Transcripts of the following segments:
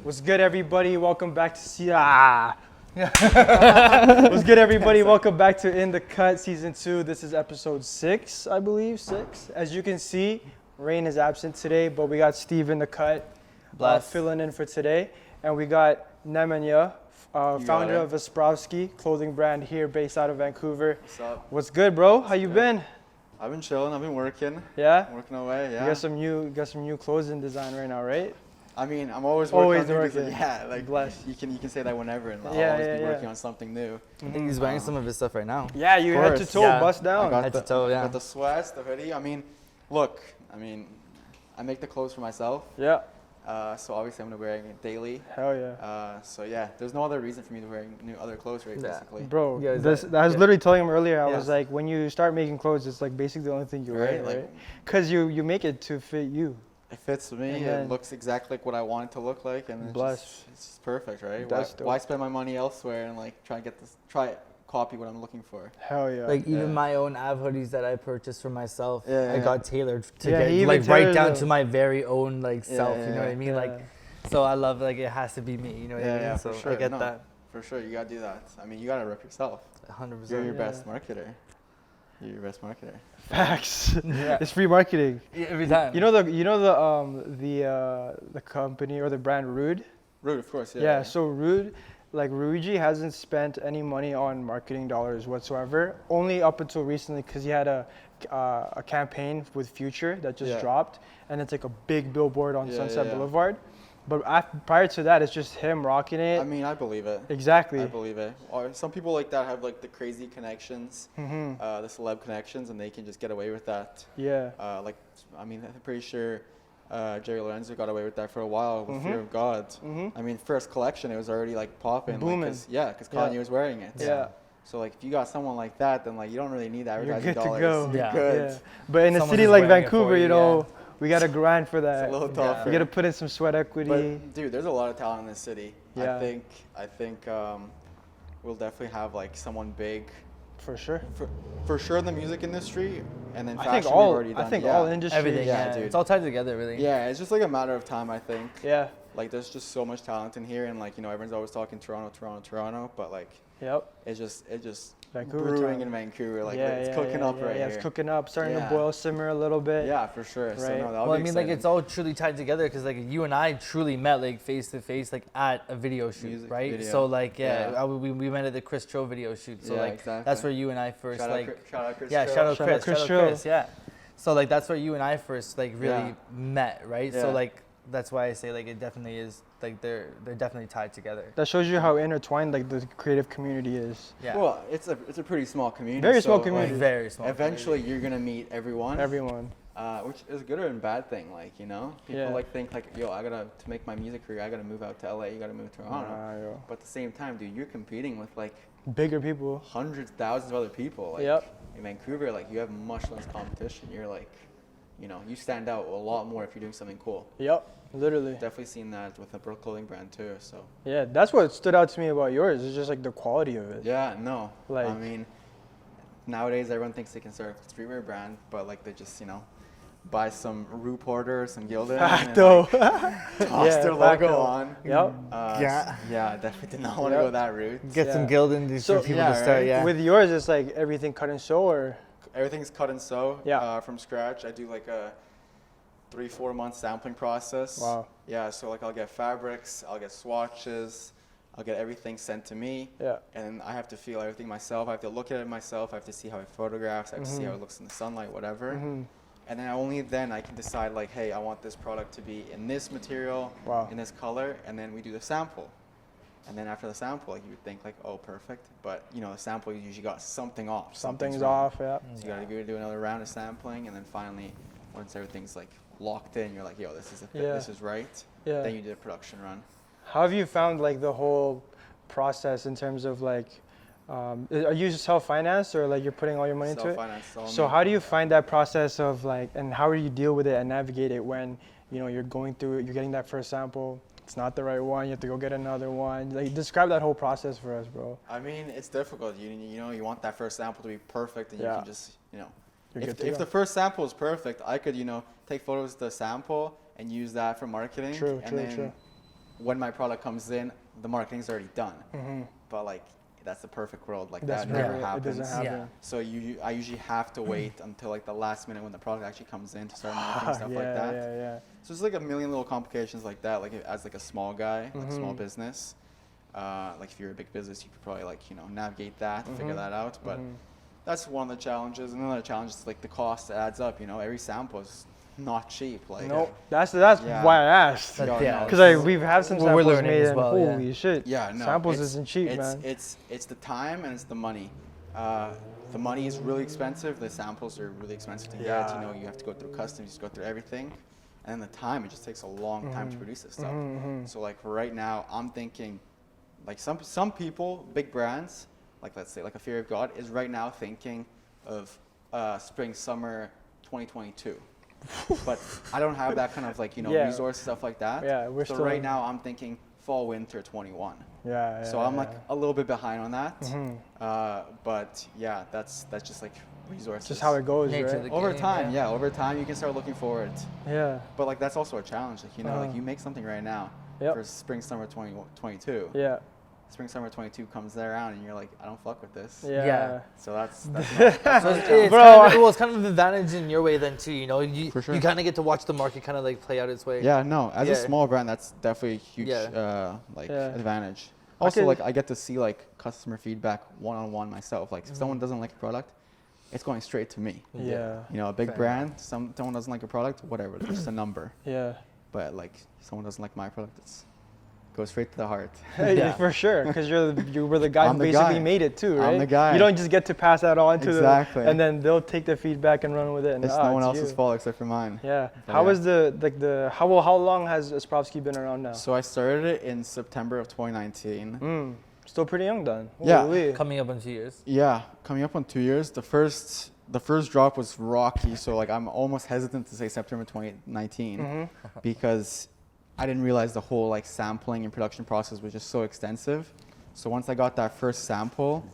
What's good, everybody? Welcome back to What's good, everybody? Welcome back to In the Cut Season 2. This is episode 6, I believe. 6. As you can see, Rain is absent today, but we got Steve in the cut filling in for today. And we got Nemanja, founder of Asprovski clothing brand here based out of Vancouver. What's up? What's good, bro? How you been? I've been chilling. I've been working. Yeah? Working away, yeah. You got some new clothes in design right now, right? I mean, I'm always working. Yeah, like bless. You can say that whenever, and I'll Yeah, always yeah, be yeah. working on something new. I think he's wearing some of his stuff right now. Yeah, you head to toe, bust down. I got Head to toe, yeah. Got the sweats, the hoodie. I mean, look. I make the clothes for myself. Yeah. So obviously I'm gonna be wearing it daily. Hell yeah. So yeah, there's no other reason for me to wear new other clothes, right? Basically. Bro, Yeah, I was literally telling him earlier, I Yeah. was like, when you start making clothes, it's like basically the only thing you wear, Right, right? Because you make it to fit you. It fits me. It looks exactly like what I want it to look like, and it's just perfect, right? Why spend my money elsewhere and like try copy what I'm looking for? Hell yeah. Like even my own Av hoodies that I purchased for myself, I got tailored to he get like even right tailored down them. to my very own like self. yeah, You know what I mean? yeah. Like, so I love like it has to be me. You know what I mean? Yeah, So for sure. I get that. For sure, you gotta do that. I mean, you gotta rep yourself. 100%. You're your best marketer. You're your best marketer. Facts. Yeah. It's free marketing. Yeah, every time. You know the company or the brand Rude? Rude, of course. Yeah. So Rude, like Ruiji hasn't spent any money on marketing dollars whatsoever. Only up until recently, because he had a campaign with Future that just dropped, and it's like a big billboard on Sunset Boulevard. But prior to that, it's just him rocking it. I mean, I believe it. Exactly. I believe it. Or some people like that have like the crazy connections, the celeb connections, and they can just get away with that. Yeah. I'm pretty sure Jerry Lorenzo got away with that for a while with Fear of God. I mean, first collection, it was already like popping. Booming. Because Kanye was wearing it. Yeah. So like, if you got someone like that, then like you don't really need advertising You're good dollars. to go. You're Yeah. good. Yeah. But in a Someone city who's like wearing it Vancouver, for you, you know, we got to grind for that. It's a little tougher. We got to put in some sweat equity. But dude, there's a lot of talent in this city. Yeah. I think we'll definitely have like someone big. For sure. For sure in the music industry, and then fashion I think we've all. already done. I think all industries. Everything. Yeah, dude. It's all tied together, really. Yeah, it's just like a matter of time, I think. Yeah. Like there's just so much talent in here, and like everyone's always talking Toronto, but like it's just Vancouver brewing time. in Vancouver, like it's cooking up right here. Yeah, it's cooking up, starting to boil, simmer a little bit. Yeah, for sure. Right. So no, Well, I mean, like it's all truly tied together because like you and I truly met like face to face, like at a video shoot, Music right? video. So like we met at the Chris Cho video shoot. So like exactly. that's where you and I first shout like out Chris. yeah, Cho. shout out Shout out Chris, Chris. yeah. So like that's where you and I first like really met, right? Yeah. So like that's why I say like it definitely is like they're definitely tied together. That shows you how intertwined like the creative community is. Yeah. Well, it's a pretty small community. Very small so, community. like, Very small. eventually, you're gonna meet everyone. Everyone. Which is a good or a bad thing, like people like think like, yo, to make my music career, I gotta move out to LA, you gotta move to Toronto. But at the same time, dude, you're competing with like Bigger people. hundreds, thousands of other people. Like in Vancouver, like you have much less competition. You're like, you stand out a lot more if you're doing something cool. Yep. Literally. Definitely seen that with the clothing brand too. So Yeah, that's what stood out to me about yours. It's just like the quality of it. yeah, no, Like- I mean, nowadays everyone thinks they can start a streetwear brand, but like they just buy some Rue Porter, some Gildan, and Facto. toss their logo on. Yep. Yeah, definitely did not want to go that route. Get some Gildan for people to start. Yeah. With yours, it's like everything cut and sew, or Everything's cut and sew from scratch. I do like a 3-4 month sampling process. Wow. Yeah, so like I'll get fabrics, I'll get swatches, I'll get everything sent to me. Yeah. And I have to feel everything myself. I have to look at it myself. I have to see how it photographs. I have to see how it looks in the sunlight, whatever. And then only then I can decide like, hey, I want this product to be in this material, in this color, and then we do the sample. And then after the sample, like you would think like, oh, perfect. But the sample you usually got something off. something's off. Yeah. So you gotta go do another round of sampling, and then finally, once everything's like locked in, you're like, yo, this is this is right. Yeah. Then you do a production run. How have you found like the whole process in terms of like, are you self-financed or like you're putting all your money into it? Self-financed. So how do you find that process of like, and how do you deal with it and navigate it when you're going through it, you're getting that first sample, it's not the right one, you have to go get another one. Like describe that whole process for us, bro. I mean, it's difficult. You want that first sample to be perfect, and you can just if the first sample is perfect, I could take photos of the sample and use that for marketing. True. when my product comes in, the marketing's already done. But like, that's the perfect world. Like that never happens. It doesn't happen. So I usually have to wait until like the last minute when the product actually comes in to start marketing stuff like that. So it's like a million little complications like that. Like as like a small guy, like small business, like if you're a big business, you could probably like, you know, navigate that, figure that out. But that's one of the challenges. And another challenge is like the cost adds up. You know, every sample is not cheap. Like no, that's why I asked. Because we've had some samples made and holy shit. Yeah, no, samples isn't cheap, man. It's the time and it's the money. The money is really expensive. The samples are really expensive to get. You know, you have to go through customs, you go through everything. And the time, it just takes a long time to produce this stuff. So like right now, I'm thinking, like some people, big brands, like let's say like a Fear of God, is right now thinking of spring, summer 2022. But I don't have that kind of like, you know, resource, stuff like that. So right now I'm thinking fall, winter 21. So I'm like a little bit behind on that. But yeah, that's just like resources. Just how it goes, right? Over time, over time you can start looking forward. But like that's also a challenge. Like, you know, like you make something right now for spring, summer 2022. Spring, summer 22 comes around and you're like, I don't fuck with this. So that's it's kind of an advantage in your way then too, you know, you kind of get to watch the market kind of like play out its way. As a small brand, that's definitely a huge advantage. Also, like I get to see like customer feedback one-on-one myself. Like if someone doesn't like a product, it's going straight to me. You know, a big brand, someone doesn't like a product, whatever, it's just a number. But like someone doesn't like my product, it's go straight to the heart. For sure, because you were the guy who basically made it too, right? I'm the guy. You don't just get to pass that on to them, and then they'll take the feedback and run with it. And it's no one else's fault except for mine. How was how long has Asprovski been around now? So I started it in September of 2019. Still pretty young then. Holy. Coming up on 2 years. Coming up on 2 years. The first drop was rocky, so like I'm almost hesitant to say September 2019 because I didn't realize the whole like sampling and production process was just so extensive. So once I got that first sample,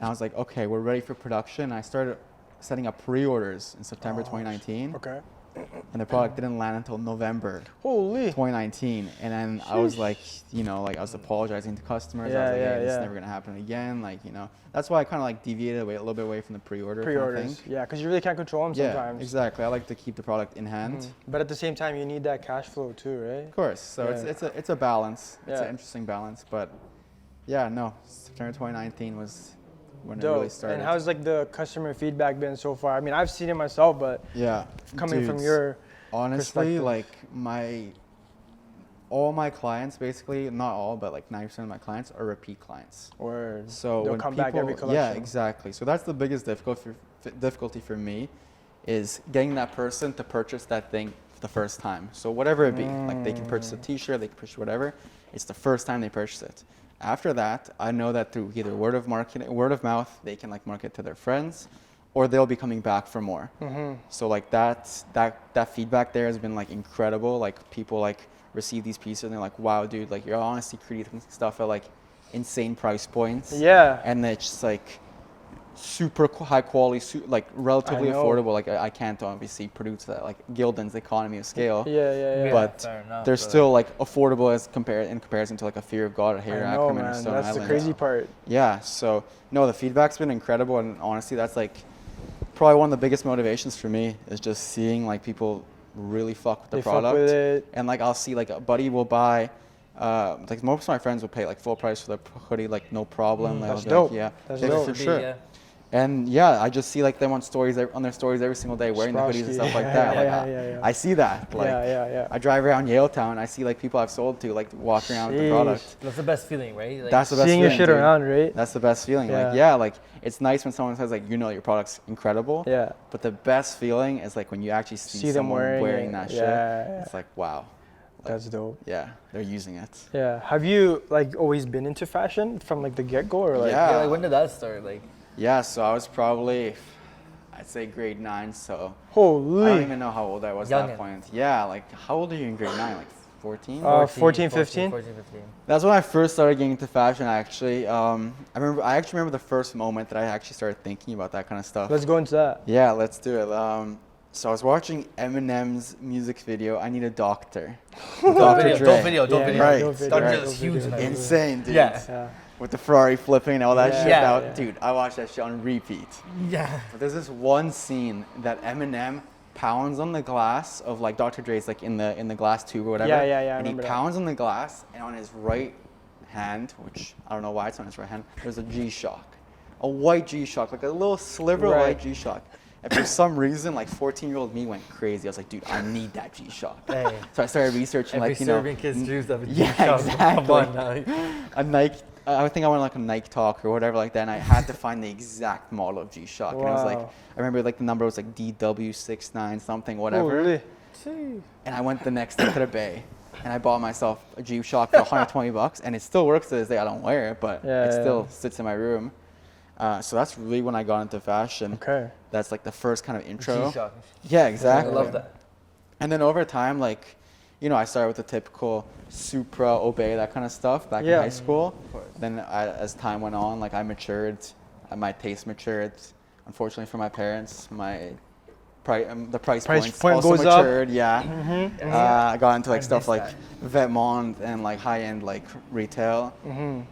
I was like, okay, we're ready for production. I started setting up pre-orders in September 2019. And the product didn't land until November 2019. And then I was like, you know, like I was apologizing to customers. I was like, hey, this is never going to happen again. Like, you know, that's why I kind of like deviated a little bit away from the pre-orders. Kind of because you really can't control them sometimes. Exactly. I like to keep the product in hand. But at the same time, you need that cash flow too, right? Of course. So it's a balance. It's an interesting balance. But September 2019 was when it really started. And how's like the customer feedback been so far? I mean, I've seen it myself, but coming from your honestly, like all my clients, basically, not all, but like 90% of my clients are repeat clients. So they'll come back every collection. Yeah, exactly. So that's the biggest difficulty for me, is getting that person to purchase that thing the first time. So whatever it be, like they can purchase a T-shirt, they can purchase whatever. It's the first time they purchase it. After that, I know that through either word of mouth, they can like market to their friends, or they'll be coming back for more. So like that feedback there has been like incredible. Like people like receive these pieces and they're like, wow, dude, like you're honestly creating stuff at like insane price points. And it's just like super high quality, like relatively affordable. Like I can't obviously produce that like Gildan's economy of scale. But they're still like affordable in comparison to like a Fear of God or Hair Ackerman or Stone Island. That's the crazy part. So no, the feedback's been incredible, and honestly, that's like probably one of the biggest motivations for me, is just seeing like people really fuck with the product. Fuck with it. And like I'll see like a buddy will buy. Like most of my friends will pay like full price for the hoodie, like no problem. That's dope. Like, that's dope. For sure. And I just see like them on their stories every single day wearing the hoodies and stuff like that. I see that. Like, I drive around Yale Town, I see like people I've sold to like walk around with the product. That's the best feeling, right? Like, that's the best seeing feeling, your shit around, right? That's the best feeling. Like it's nice when someone says like, you know, your product's incredible. But the best feeling is like when you actually see someone wearing that shit. It's like, wow. Like, that's dope. Yeah, they're using it. Have you like always been into fashion from like the get-go, or like? Like when did that start? Like. So I was probably, I'd say grade 9. So holy. I don't even know how old I was at that point. Like how old are you in grade 9? Like 14? 14, 15? 14, 15. That's when I first started getting into fashion, actually. I actually remember the first moment that I actually started thinking about that kind of stuff. Let's go into that. Let's do it. So I was watching Eminem's music video, I Need a Doctor. Don't Dre. video. Right. Dr. Dre is huge in that. Insane, dude. Yeah. With the Ferrari flipping and all that shit. Yeah. Dude, I watched that shit on repeat. Yeah. But there's this one scene that Eminem pounds on the glass of like Dr. Dre's like in the glass tube or whatever. Yeah. And he pounds on the glass, and on his right hand, which I don't know why it's on his right hand, there's a G-Shock. A white G-Shock, like a little sliver of white G-Shock. And for some reason, like 14-year-old me went crazy. I was like, dude, I need that G-Shock. Hey. So I started researching Every like, you know. Serbian kid's dreams of a Yeah, G-Shock. exactly. Come on now. A Nike, I think I went like a Nike Talk or whatever like that, and I had to find the exact model of G-Shock. And it was like, I remember like the number was like DW69 something, whatever. Oh, really? And I went the next day to the Bay, and I bought myself a G-Shock for $120, and it still works to this day. I don't wear it, but it still sits in my room. So that's really when I got into fashion. Okay. That's like the first kind of intro. G-Shock. Yeah, exactly. I love that. And then over time, like, you know, I started with the typical Supra, Obey, that kind of stuff back in high school. Then as time went on, like I matured, my taste matured. Unfortunately for my parents, the price points point also goes matured. up. Yeah. I got into like stuff like Vetements and like high-end like retail. And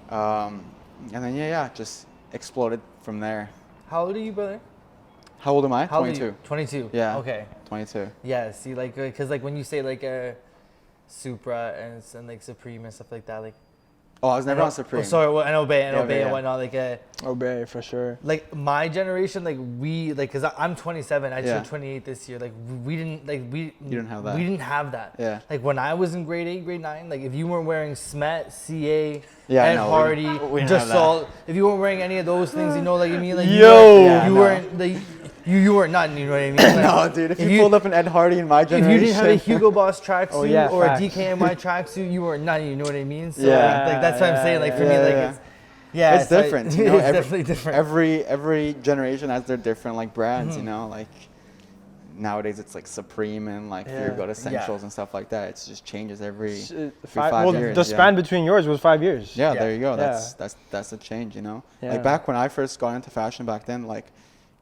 then just exploded from there. How old are you, brother? How old am I? How 22. Old are you? 22. Yeah. Okay. 22. Yeah. See, like, cause like when you say like Supra and like Supreme and stuff like that, like. Oh, I was never on Supreme. Oh, sorry, well, and Obey Yeah. and whatnot, like. Obey for sure. Like my generation, like we, like, cause I'm 27, I Yeah. turned 28 this year. Like we didn't, like You didn't have that. We didn't have that. Yeah. Like when I was in grade 8, grade 9, like if you weren't wearing Smet, CA, Yeah, Ed no, Hardy, we didn't Just have that. Salt, if you weren't wearing any of those things, you know, like I mean, like Yo! you weren't like you weren't nothing, you know what I mean? Like, No, dude, if you pulled up an Ed Hardy in my if generation. you didn't have a Hugo Boss tracksuit or facts. a DKNY tracksuit, you were nothing, you know what I mean? So Yeah. like that's what I'm saying. Like for me, Yeah, like yeah. it's It's different, you know, it's definitely different. Every generation has their different like brands, you know, like nowadays it's like Supreme and like Fear of God Essentials and stuff like that. It just changes every 5 years. The span between yours was 5 years. Yeah, there you go. That's a change, you know. Like back when I first got into fashion back then, like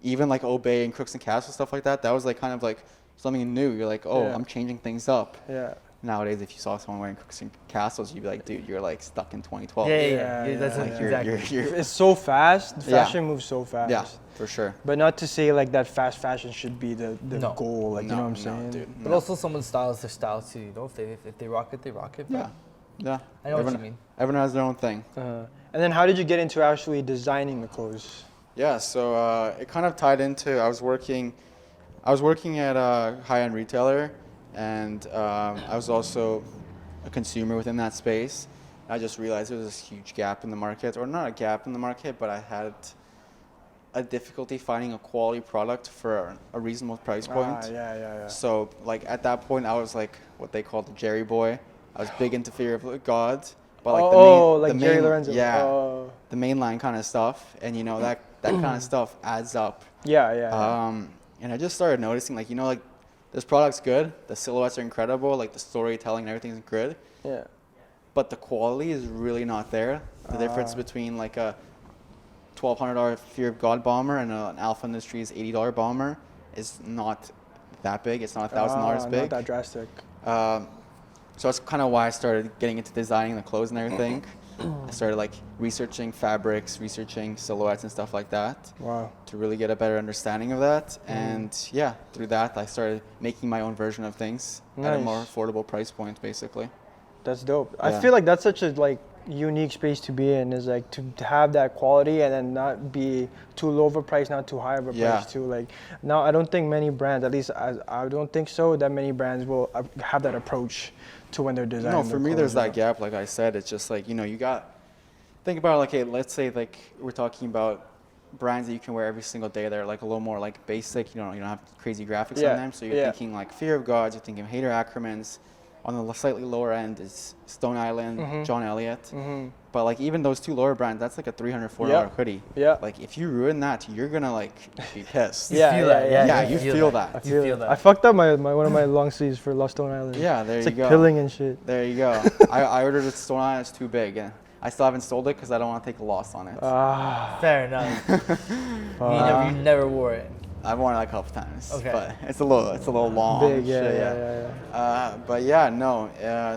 even like Obey and Crooks and Castles, stuff like that, that was like kind of like something new. You're like, oh, I'm changing things up. Yeah. Nowadays, if you saw someone wearing Crooks and Castles, you'd be like, dude, you're like stuck in 2012. Yeah, that's Like exactly. It's so fast. Fashion moves so fast. Yeah, for sure. But not to say like that fast fashion should be the goal. Like, you know what I'm saying? Dude, But also someone's style is their style too. You know, if they rock it, they rock it. Yeah. Yeah. I know what you mean. Everyone has their own thing. And then how did you get into actually designing the clothes? Yeah, so it kind of tied into, I was working at a high-end retailer, and I was also a consumer within that space. I just realized there was this huge gap in the market, or not a gap in the market, but I had a difficulty finding a quality product for a reasonable price point. Yeah. So like at that point, I was like what they call the Jerry boy. I was big into Fear of God, but like Jerry Lorenzo. The mainline kind of stuff, and you know that kind of stuff adds up. Yeah. And I just started noticing, like, you know, like this product's good, the silhouettes are incredible, like the storytelling and everything's good. Yeah. But the quality is really not there. The difference between like a $1,200 Fear of God bomber and an Alpha Industries $80 bomber is not that big. It's not $1,000 big. Not that drastic. So that's kind of why I started getting into designing the clothes and everything. I started like researching fabrics, researching silhouettes and stuff like that. Wow. To really get a better understanding of that. And yeah, through that I started making my own version of things at a more affordable price point, basically. That's dope. Yeah. I feel like that's such a like unique space to be in, is like to have that quality and then not be too low of a price, not too high of a price too. Like now I don't think many brands, at least I don't think so, that many brands will have that approach to when they're designing. No, for me there's that gap. Like I said, it's just like, you know, you got, think about it, like, hey, let's say like we're talking about brands that you can wear every single day. They're like a little more like basic, you don't have crazy graphics on them. So you're thinking like Fear of God, you're thinking Hater Ackermans. On the slightly lower end is Stone Island, John Elliott. But like even those two lower brands, that's like a $300, $400 hoodie. Yeah. Like if you ruin that, you're gonna like be pissed. You feel that. You feel that. I feel that. I fucked up my one of my long sleeves for Lost Stone Island. Yeah, there it's you like go. pilling and shit. There you go. I ordered a Stone Island, it's too big. And I still haven't sold it because I don't want to take a loss on it. Fair enough. You never wore it. I've worn it like a couple times. Okay. But it's a little long. Big, shit, yeah. But yeah, no.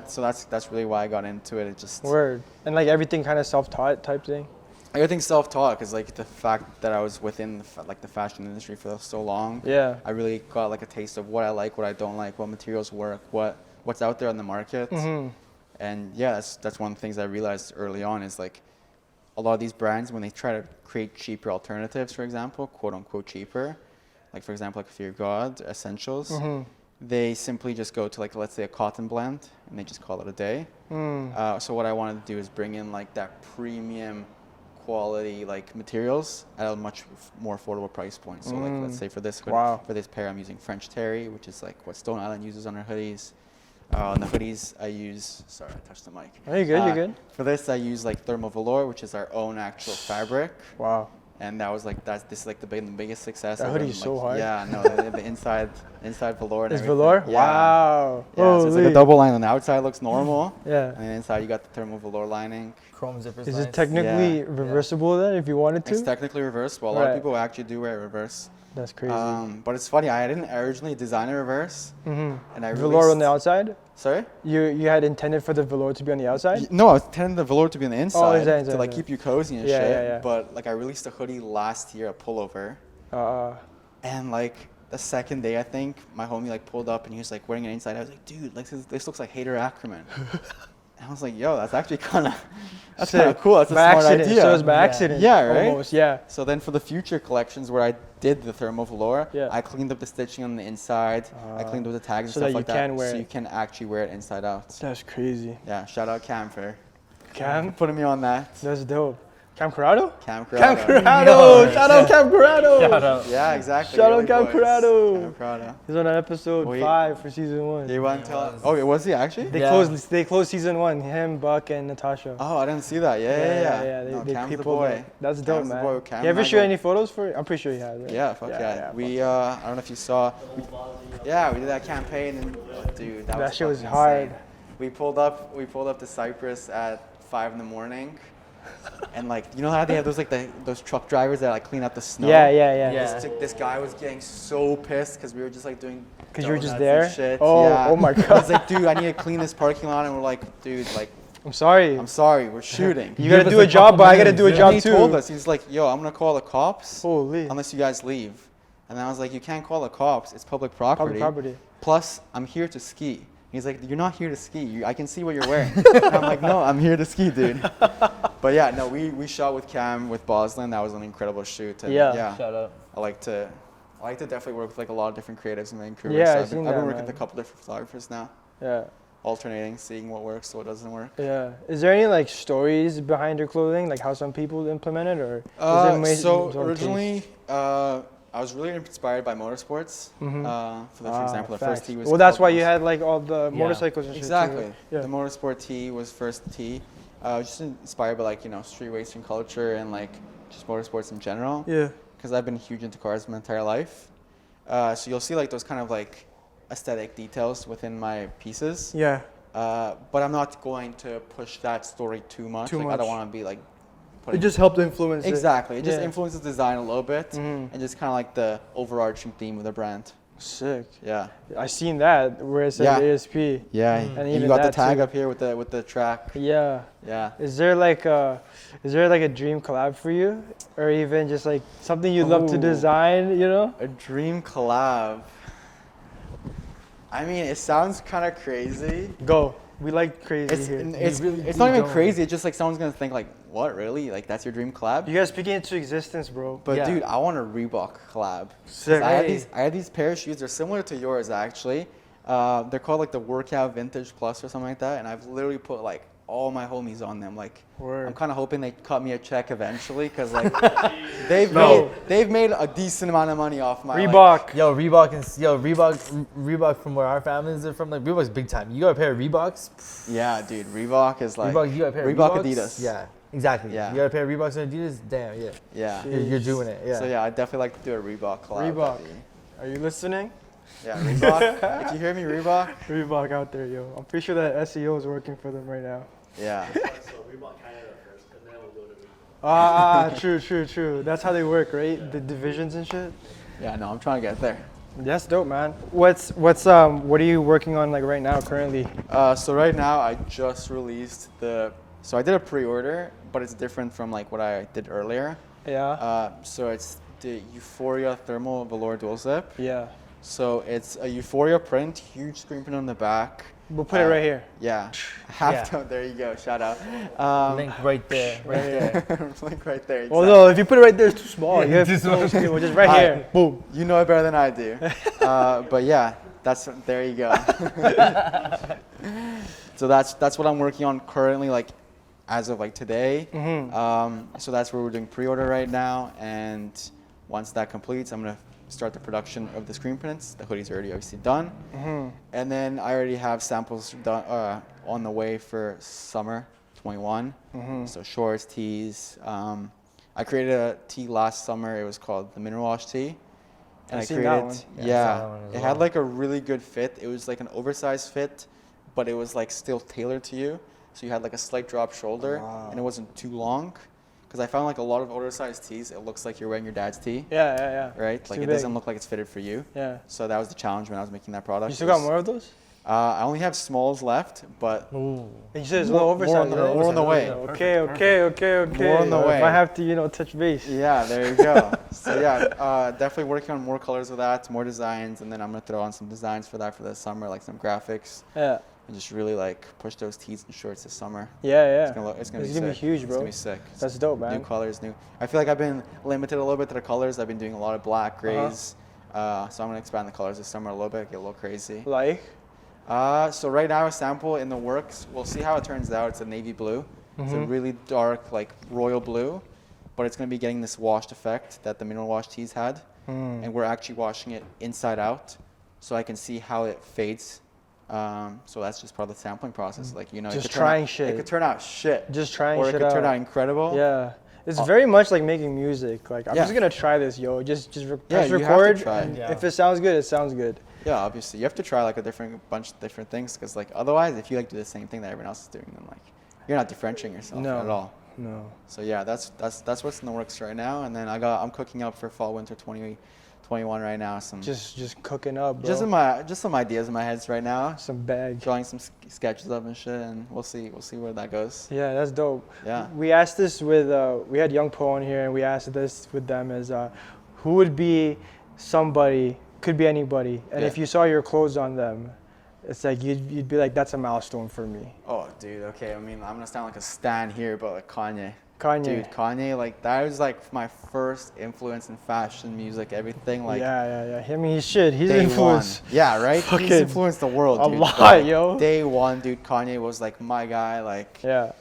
So that's really why I got into it. It just Word. And like everything kind of self-taught type thing. Everything's self-taught because like the fact that I was within the fashion industry for so long. Yeah. I really got like a taste of what I like, what I don't like, what materials work, what's out there on the market. Mm-hmm. And yeah, that's one of the things I realized early on is like a lot of these brands, when they try to create cheaper alternatives, for example, quote unquote cheaper, like for example, like Fear God, Essentials, they simply just go to like, let's say a cotton blend and they just call it a day. So what I wanted to do is bring in like that premium quality like materials at a much more affordable price point. So like let's say for this hoodie, for this pair I'm using French Terry, which is like what Stone Island uses on their hoodies. On the hoodies I use, sorry I touched the mic. Oh, you're good, you're good. For this I use like thermal velour, which is our own actual fabric. Wow. And that was like this is like the biggest success. That hoodie is so hard. Yeah, no, the inside velour. And It's everything. velour? Yeah. Wow. Yeah, so it's like a double line on the outside looks normal. Yeah. And then inside you got the thermal velour lining. Chrome zippers. Is it technically reversible then if you wanted to? It's technically reversible. A lot of people actually do wear reverse. That's crazy. But it's funny, I didn't originally design a reverse. And I velour on the outside? Sorry? You had intended for the velour to be on the outside? No, I was intending the velour to be on the inside to like inside. keep you cozy and Yeah, shit. yeah, yeah. But like I released a hoodie last year, a pullover. And like the second day, I think my homie like pulled up and he was like wearing it inside. I was like, dude, like this looks like Hader Ackerman. And I was like, yo, that's actually kind of cool. That's a smart idea. So it was by accident. Yeah, right? Almost, yeah. So then for the future collections where I did the thermal velour, Yeah. I cleaned up the stitching on the inside. I cleaned up the tags and so stuff that like you that. can wear so it. you can actually wear it inside out. That's crazy. Yeah, shout out Cam for Cam? putting me on that. That's dope. Cam Corrado? Cam Corrado. Cam Corrado! Shout out Cam Corrado! Shout out. Yeah, exactly. Shout out Really Cam boys. Corrado. Cam Corado. He's on episode 5 for season 1. You want to tell? Oh, was he actually? They closed season 1. Him, Buck, and Natasha. Oh, I didn't see that. Yeah. They, No, they Cam's the people boy. That's dope, Cam's the man. boy. Cam You ever and I shoot go- any photos for it? I'm pretty sure you have, right? Yeah, fuck yeah. We I don't know if you saw. We did that campaign and dude, that shit was fucking hard. insane. We pulled up to Cyprus at 5 in the morning. And like, you know how they have those like those truck drivers that like clean out the snow? Yeah. This guy was getting so pissed because we were just like doing. Because you were just donuts and there? shit. Oh, yeah. oh my I was God. like, dude, I need to clean this parking lot, and we're like, dude, like, I'm sorry. we're shooting. You gotta do a job, but I gotta do a job He too. told us, he's like, yo, I'm gonna call the cops. Holy. Unless you guys leave. And I was like, you can't call the cops. It's public property. Public property. Plus, I'm here to ski. He's like, you're not here to ski. I can see what you're wearing. And I'm like, no, I'm here to ski, dude. But yeah, no, we shot with Cam, with Boslin. That was an incredible shoot. And Shout out. I like to definitely work with like a lot of different creatives in Vancouver. Yeah, so I've seen I've that, been working man. with a couple different photographers now. Yeah. Alternating, seeing what works, what doesn't work. Yeah. Is there any like stories behind your clothing, like how some people implement it, or so originally, I was really inspired by motorsports. For example, the first tee was. Well, that's why you had like all the motorcycles and shit. Exactly. Too. Yeah. The motorsport tee was first tee. Just inspired by like street racing culture and like just motorsports in general. Yeah. Because I've been huge into cars my entire life. So you'll see like those kind of like aesthetic details within my pieces. Yeah. But I'm not going to push that story too much. I don't want to be like. It just helped influence Exactly. It just influences design a little bit and just kind of like the overarching theme of the brand. Sick. Yeah. I seen that where it says ASP. Yeah. And you even got the that tag too. up here with the track. Yeah. Yeah. Is there like a dream collab for you, or even just like something you'd love to design? A dream collab. I mean, it sounds kind of crazy. Go. We like crazy here. It's not even crazy. It's just like someone's gonna think like, what, really? Like that's your dream collab? You guys speak it into existence, bro. But dude, I want a Reebok collab. Sick. I had these pair of shoes. They're similar to yours actually. They're called like the Workout Vintage Plus or something like that. And I've literally put like all my homies on them. Like, I'm kind of hoping they cut me a check eventually, because like they've made a decent amount of money off my Reebok. Reebok from where our families are from. Like Reebok's big time. You got a pair of Reeboks? Yeah, dude. Reebok is like you got a pair Reebok of Reeboks? Adidas. Yeah, exactly. Yeah. You got a pair of Reeboks and Adidas? Damn, yeah. Yeah. You're doing it. Yeah. So yeah, I'd definitely like to do a Reebok collab. Reebok. Are you listening? Yeah, Reebok. If you hear me, Reebok. Reebok out there, yo. I'm pretty sure that SEO is working for them right now. Yeah. So Reebok Canada first, and then we'll go to Reebok. True. That's how they work, right? The divisions and shit. Yeah, no, I'm trying to get there. That's dope, man. What are you working on like right now currently? So right now I just released so I did a pre-order, but it's different from like what I did earlier. Yeah. So it's the Euphoria Thermal Velour Dual Zip. Yeah. So it's a Euphoria print, huge screen print on the back. We'll put it right here. Yeah. There you go. Shout out. Link right there. Right there. Link right there. Exactly. Well, no, if you put it right there, it's too small. You have to just right here. Boom. You know it better than I do. But yeah, there you go. So that's what I'm working on currently, like as of like today. So that's where we're doing pre-order right now, and once that completes, I'm gonna start the production of the screen prints. The hoodie's already obviously done, and then I already have samples done on the way for summer 21. So shorts, tees. I created a tee last summer. It was called the Mineral Wash Tee, and I created that one. it had like a really good fit. It was like an oversized fit, but it was like still tailored to you. So you had like a slight drop shoulder, and it wasn't too long. Because I found like a lot of oversized tees, it looks like you're wearing your dad's tee. Yeah. Right? It's like too it big. doesn't look like it's fitted for you. Yeah. So that was the challenge when I was making that product. You still got more of those? I only have smalls left, but And you said it's a little oversized. more on the way. Okay. More on the way. I have to, touch base. Yeah, there you go. So yeah, definitely working on more colors of that, more designs, and then I'm gonna throw on some designs for that for the summer, like some graphics. Yeah. And just really like push those tees and shorts this summer. Yeah. It's gonna be huge, bro. It's gonna be sick. That's dope, man. New colors, I feel like I've been limited a little bit to the colors. I've been doing a lot of black, grays. So I'm gonna expand the colors this summer a little bit, get a little crazy. Like? So right now a sample in the works. We'll see how it turns out. It's a navy blue. It's a really dark, like royal blue, but it's gonna be getting this washed effect that the mineral wash tees had. And we're actually washing it inside out, so I can see how it fades. So that's just part of the sampling process. Like, just trying shit. It could turn out shit. Just trying or shit it could turn out. out incredible. Yeah. It's very much like making music. Like, I'm just gonna try this, yo. Just press you record. have to try. And if it sounds good, it sounds good. Yeah, obviously. You have to try like a bunch of different things, because like otherwise, if you like do the same thing that everyone else is doing, then like you're not differentiating yourself at all. No. So yeah, that's what's in the works right now. And then I'm cooking up for fall winter 2021 right now. Just cooking up, bro. Just some ideas in my head right now. Some bag. Drawing some sketches up and shit, and we'll see where that goes. Yeah, that's dope. Yeah. We asked this with we had Young Po on here, and we asked this with them as who would be somebody, could be anybody, and if you saw your clothes on them, it's like you'd be like, that's a milestone for me. Oh, dude. Okay. I mean, I'm gonna sound like a stan here, but like Kanye. Kanye. Dude, Kanye, like that was like my first influence in fashion, music, everything. Like yeah. I mean, he's day influenced. one. Yeah, right. Fucking He's influenced the world. a Dude. lot, Like, yo. Day one, dude. Kanye was like my guy. Like Yeah.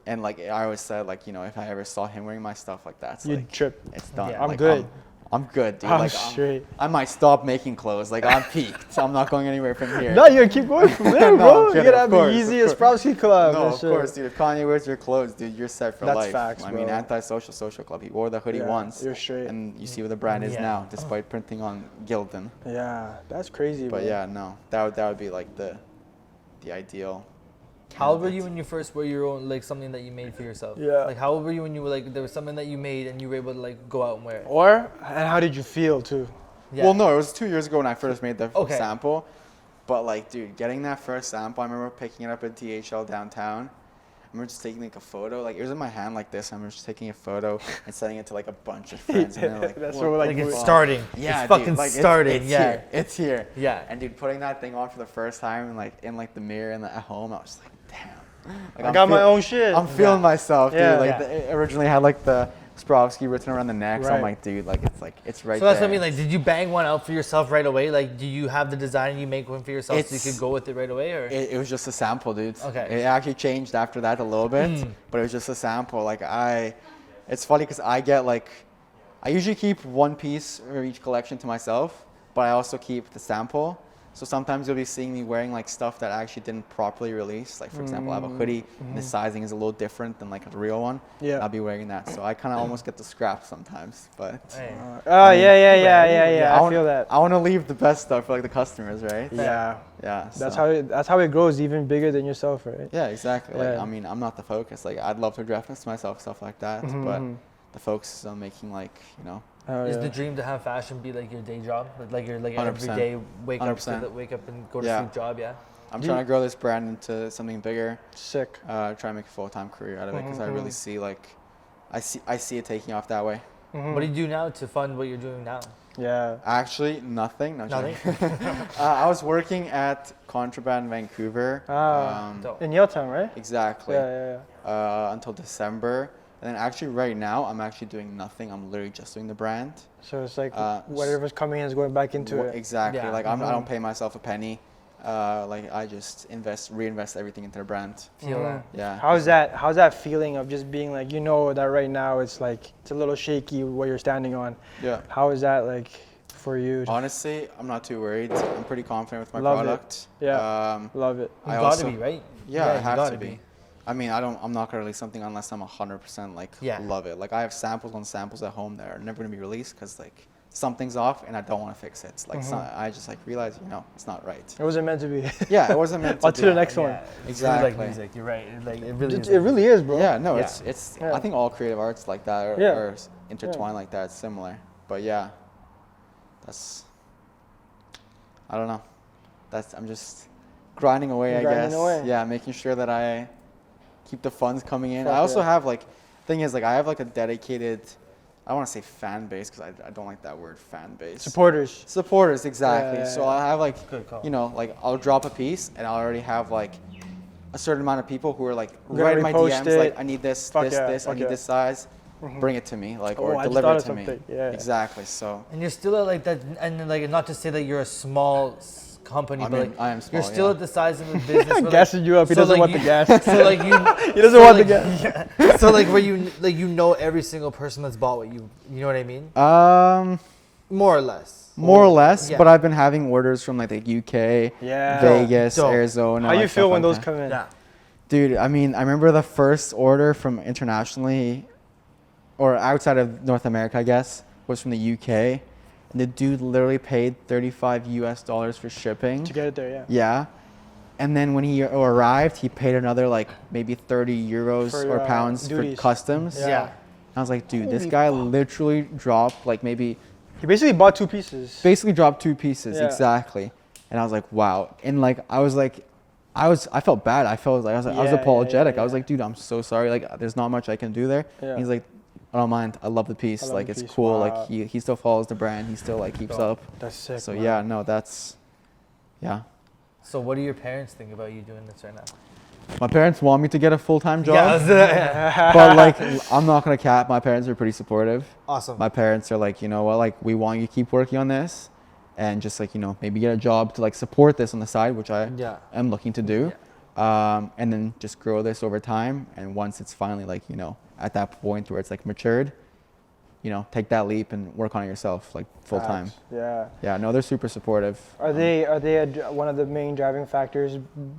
And like I always said, like if I ever saw him wearing my stuff like that, it's You'd like trip. it's done. Yeah. I'm Like, good. I'm good, dude. I'm like straight. I might stop making clothes. Like I'm peaked. I'm not going anywhere from here. No, you gotta keep going from there, No, bro. I'm You kidding, gotta of have course, the of easiest course. Asprovski collab. No, and of shit. course, dude. If Kanye wears your clothes, dude, you're set for That's life. facts, I mean, bro. Anti-Social Social Club. He wore the hoodie once. You're straight. And you see where the brand is now, despite printing on Gildan. Yeah, that's crazy, But bro. yeah, no, that would be like the ideal. How old were you when you first wore your own, like something that you made for yourself? Yeah. Like how old were you when you were like, there was something that you made and you were able to like go out and wear it? And how did you feel too? Yeah. Well, no, it was 2 years ago when I first made the Okay. sample. But like, dude, getting that first sample, I remember picking it up at DHL downtown. I remember just taking like a photo, like it was in my hand like this. I remember just taking a photo and sending it to like a bunch of friends. And they're like, That's "What what the Like it's fuck?" starting. Yeah, it's fucking dude, like, starting. It's yeah. here. It's here. Yeah. And dude, putting that thing on for the first time and like in like the mirror and at home, I was like, damn. Like, I got my own shit. I'm feeling myself, dude. Yeah. Like Yeah. it originally had like the Asprovski written around the neck. So I'm Right. like, dude, like it's right So that's there. what I mean. Like, did you bang one out for yourself right away? Like, do you have the design and you make one for yourself so you It's- could go with it right away, or? It was just a sample, dude. Okay. It actually changed after that a little bit, but it was just a sample. Like it's funny because I usually keep one piece of each collection to myself, but I also keep the sample. So sometimes you'll be seeing me wearing like stuff that I actually didn't properly release. Like for example, I have a hoodie and the sizing is a little different than like a real one. Yeah. I'll be wearing that. So I kind of almost get the scrap sometimes, but Hey. Oh yeah. I feel that. I want to leave the best stuff for like the customers, right? Yeah. Yeah. That's how it grows, even bigger than yourself, right? Yeah, exactly. Like, Yeah. I mean, I'm not the focus. Like, I'd love to dress myself, stuff like that, but the focus is on making like, Is the dream to have fashion be like your day job, like your 100%. Every day wake up and go to sleep job? Yeah. I'm trying to grow this brand into something bigger. Sick. Try to make a full-time career out of it because I really see I see it taking off that way. What do you do now to fund what you're doing now? Yeah. Actually, nothing. No, nothing. I was working at Contraband Vancouver. In Yaletown, right? Exactly. Yeah. Until December. And then actually right now, I'm actually doing nothing. I'm literally just doing the brand. So it's like whatever's coming in is going back into it. Exactly. Yeah. Like I don't pay myself a penny. Like I just reinvest everything into the brand. Feel that. Yeah. How's that feeling of just being like, that right now it's like, it's a little shaky what you're standing on. Yeah. How is that like for you? Honestly, I'm not too worried. I'm pretty confident with my Love product. It. Yeah. Love it. You gotta be, right? Yeah, I have to be. I mean, I'm not gonna release something unless I'm 100% like love it. Like I have samples on samples at home that are never gonna be released because like something's off and I don't want to fix it. It's like I just like realize it's not right. It wasn't meant to be. Yeah, it wasn't meant to. On to the next one. Exactly. Like music, you're right. Like it really is, bro. Yeah, no, it's. I think all creative arts like that are intertwined like that. It's similar, but yeah, that's. I don't know. I'm just grinding away. I guess. Yeah, making sure that I keep the funds coming in. I also have thing is I have a dedicated. I don't want to say fan base because I don't like that word, fan base. Supporters, exactly. Yeah. So I have I'll drop a piece and I'll already have a certain amount of people who are right in my DMs I need this, I need this size. Bring it to me, or deliver it to me. Yeah. Exactly. So. And you're still at like that, and not to say that you're a small company, I am small, you're still at the size of the business. Gassing you up. He doesn't want the gas. So he doesn't want the gas. Yeah. So where you know every single person that's bought what you know what I mean? More or less. More or less, but I've been having orders from the UK, Vegas, Arizona. How you feel when those come in? Yeah. Dude, I mean, I remember the first order from internationally, or outside of North America, I guess, was from the UK. And the dude literally paid $35 for shipping. To get it there, yeah. Yeah. And then when he arrived, he paid another maybe 30 euros or pounds duties. For customs. Yeah. I was like, dude, this guy literally dropped maybe... He basically bought two pieces. Basically dropped two pieces, exactly. And I was like, wow. And I felt bad. I was apologetic. I was like, dude, I'm so sorry. There's not much I can do there. Yeah. He's like, I don't mind. I love the piece. It's cool. Wow. He still follows the brand. He still keeps up. That's sick. So man. Yeah, no, that's, yeah. So what do your parents think about you doing this right now? My parents want me to get a full-time job. Yeah. But I'm not gonna cap. My parents are pretty supportive. Awesome. My parents are like, you know what, we want you to keep working on this, and just maybe get a job to support this on the side, which I am looking to do. Yeah. And then just grow this over time. And once it's finally at that point where it's matured, take that leap and work on it yourself full time. Yeah. Yeah. No, they're super supportive. Are they one of the main driving factors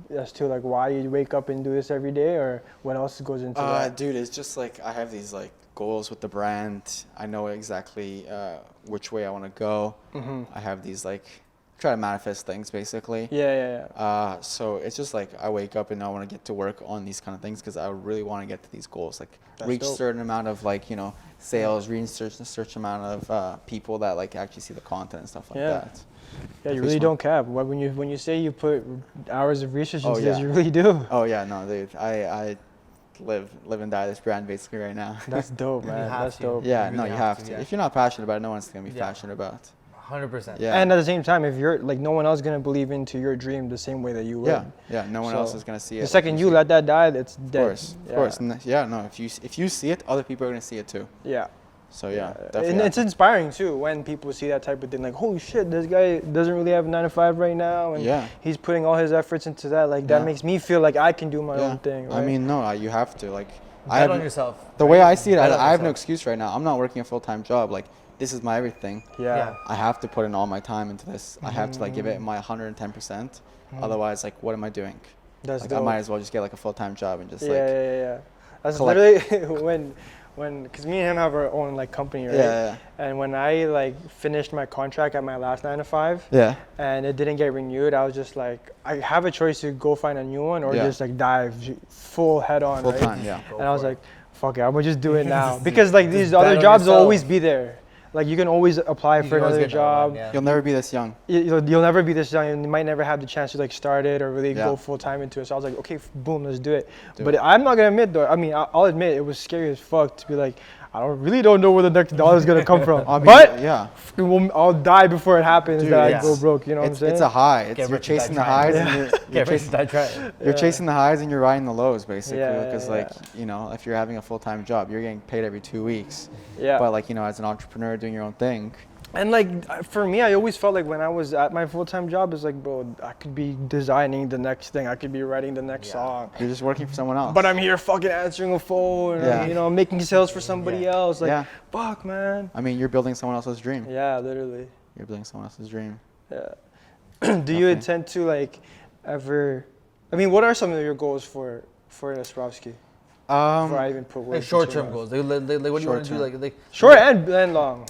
as to why you wake up and do this every day, or what else goes into that? Dude, it's just I have these goals with the brand. I know exactly which way I want to go. Mm-hmm. I have these try to manifest things basically. Yeah. So it's just I wake up and I want to get to work on these kind of things because I really want to get to these goals. Reach a certain amount of sales, reach a certain amount of people that actually see the content and stuff like that. Yeah, you really don't cap. When you say you put hours of research into this, you really do. Oh yeah, no, dude. I live and die this brand basically right now. That's dope, man. That's dope. Yeah, you have to. Yeah. If you're not passionate about it, no one's gonna be passionate about. 100%. Yeah. And at the same time, if you're no one else is gonna believe into your dream the same way that you would. Yeah. No one else is gonna see it. The second you let that die, it's dead. Of course. And no. If you see it, other people are gonna see it too. Yeah. So definitely. And it's inspiring too when people see that type of thing. Holy shit, this guy doesn't really have a 9-to-5 right now, and he's putting all his efforts into that. That makes me feel like I can do my own thing. Right? I mean, no, you have to Bet on yourself. The way I see it, I have no excuse right now. I'm not working a full-time job. This is my everything. Yeah. I have to put in all my time into this. I have to give it my 110%. Otherwise, what am I doing? That's I might as well just get a full-time job and just Yeah. That's literally because me and him have our own company, right? Yeah. And when I finished my contract at my last 9-to-5, and it didn't get renewed, I was just I have a choice to go find a new one or just dive full head on. Full right? time, yeah. And I was like, fuck it, I'm gonna just do it now because these other jobs will always be there. Like you can always apply for another job. You'll never be this young. You'll never be this young, and you might never have the chance to like start it or really go full time into it. So I was like, okay, boom, let's do it. But I'm not gonna admit though. I mean, I'll admit it was scary as fuck to be like, I really don't know where the next dollar is gonna come from. But I'll die before it happens that I go broke. You know what I'm saying? It's a high. You're chasing the highs, and you're chasing the highs, and you're riding the lows basically. Because you know, if you're having a full time job, you're getting paid every 2 weeks. Yeah. But like, you know, as an entrepreneur doing your own thing. And like for me, I always felt like when I was at my full-time job, it's like, bro, I could be designing the next thing. I could be writing the next song. You're just working for someone else. But I'm here fucking answering a phone, and, you know, making sales for somebody else. Like, fuck, man. I mean, you're building someone else's dream. Yeah, literally. You're building someone else's dream. Yeah. Do you intend to like ever? I mean, what are some of your goals for Asprovski? Before I even put like short-term goals. Like, what do you want to do? Like short and long.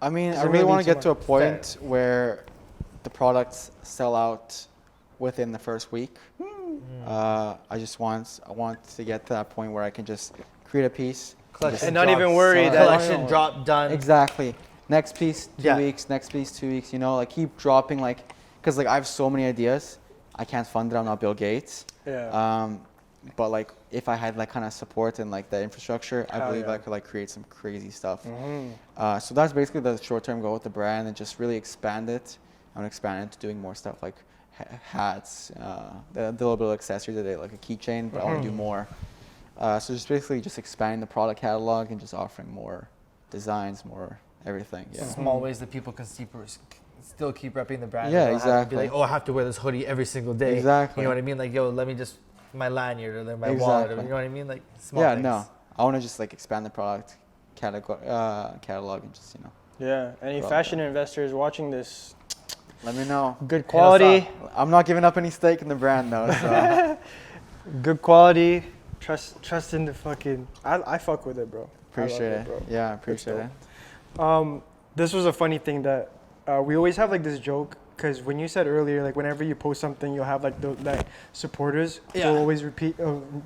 I mean, I really want to get to a point where the products sell out within the first week. I want to get to that point where I can just create a piece. And not even worry that collection drop done. Exactly. Next piece, 2 weeks. Next piece, 2 weeks. You know, like keep dropping, like, because like I have so many ideas. I can't fund it. I'm not Bill Gates. Yeah. But like if I had like kind of support and like the infrastructure, I believe I could like create some crazy stuff. So that's basically the short-term goal with the brand, and just really expand it. I want to expand it into doing more stuff like hats, the little bit of accessories today, like a keychain, but I want to do more. So just basically just expanding the product catalog and just offering more designs, more everything. Yeah. Small ways that people can still keep repping the brand. Yeah, exactly. Be like, oh, I have to wear this hoodie every single day. Exactly. You know what I mean? Like, yo, let me just my lanyard or my wallet. Or, you know what I mean? Like small things. No. I want to just like expand the product catalog and just, you know. Yeah. Any fashion investors watching this? Let me know. Good quality. I'm not giving up any stake in the brand though. So. Good quality. Trust in the fucking. I fuck with it, bro. Appreciate it, bro. Yeah, appreciate it. This was a funny thing that we always have like this joke. Because when you said earlier, like whenever you post something, you'll have like the supporters who will always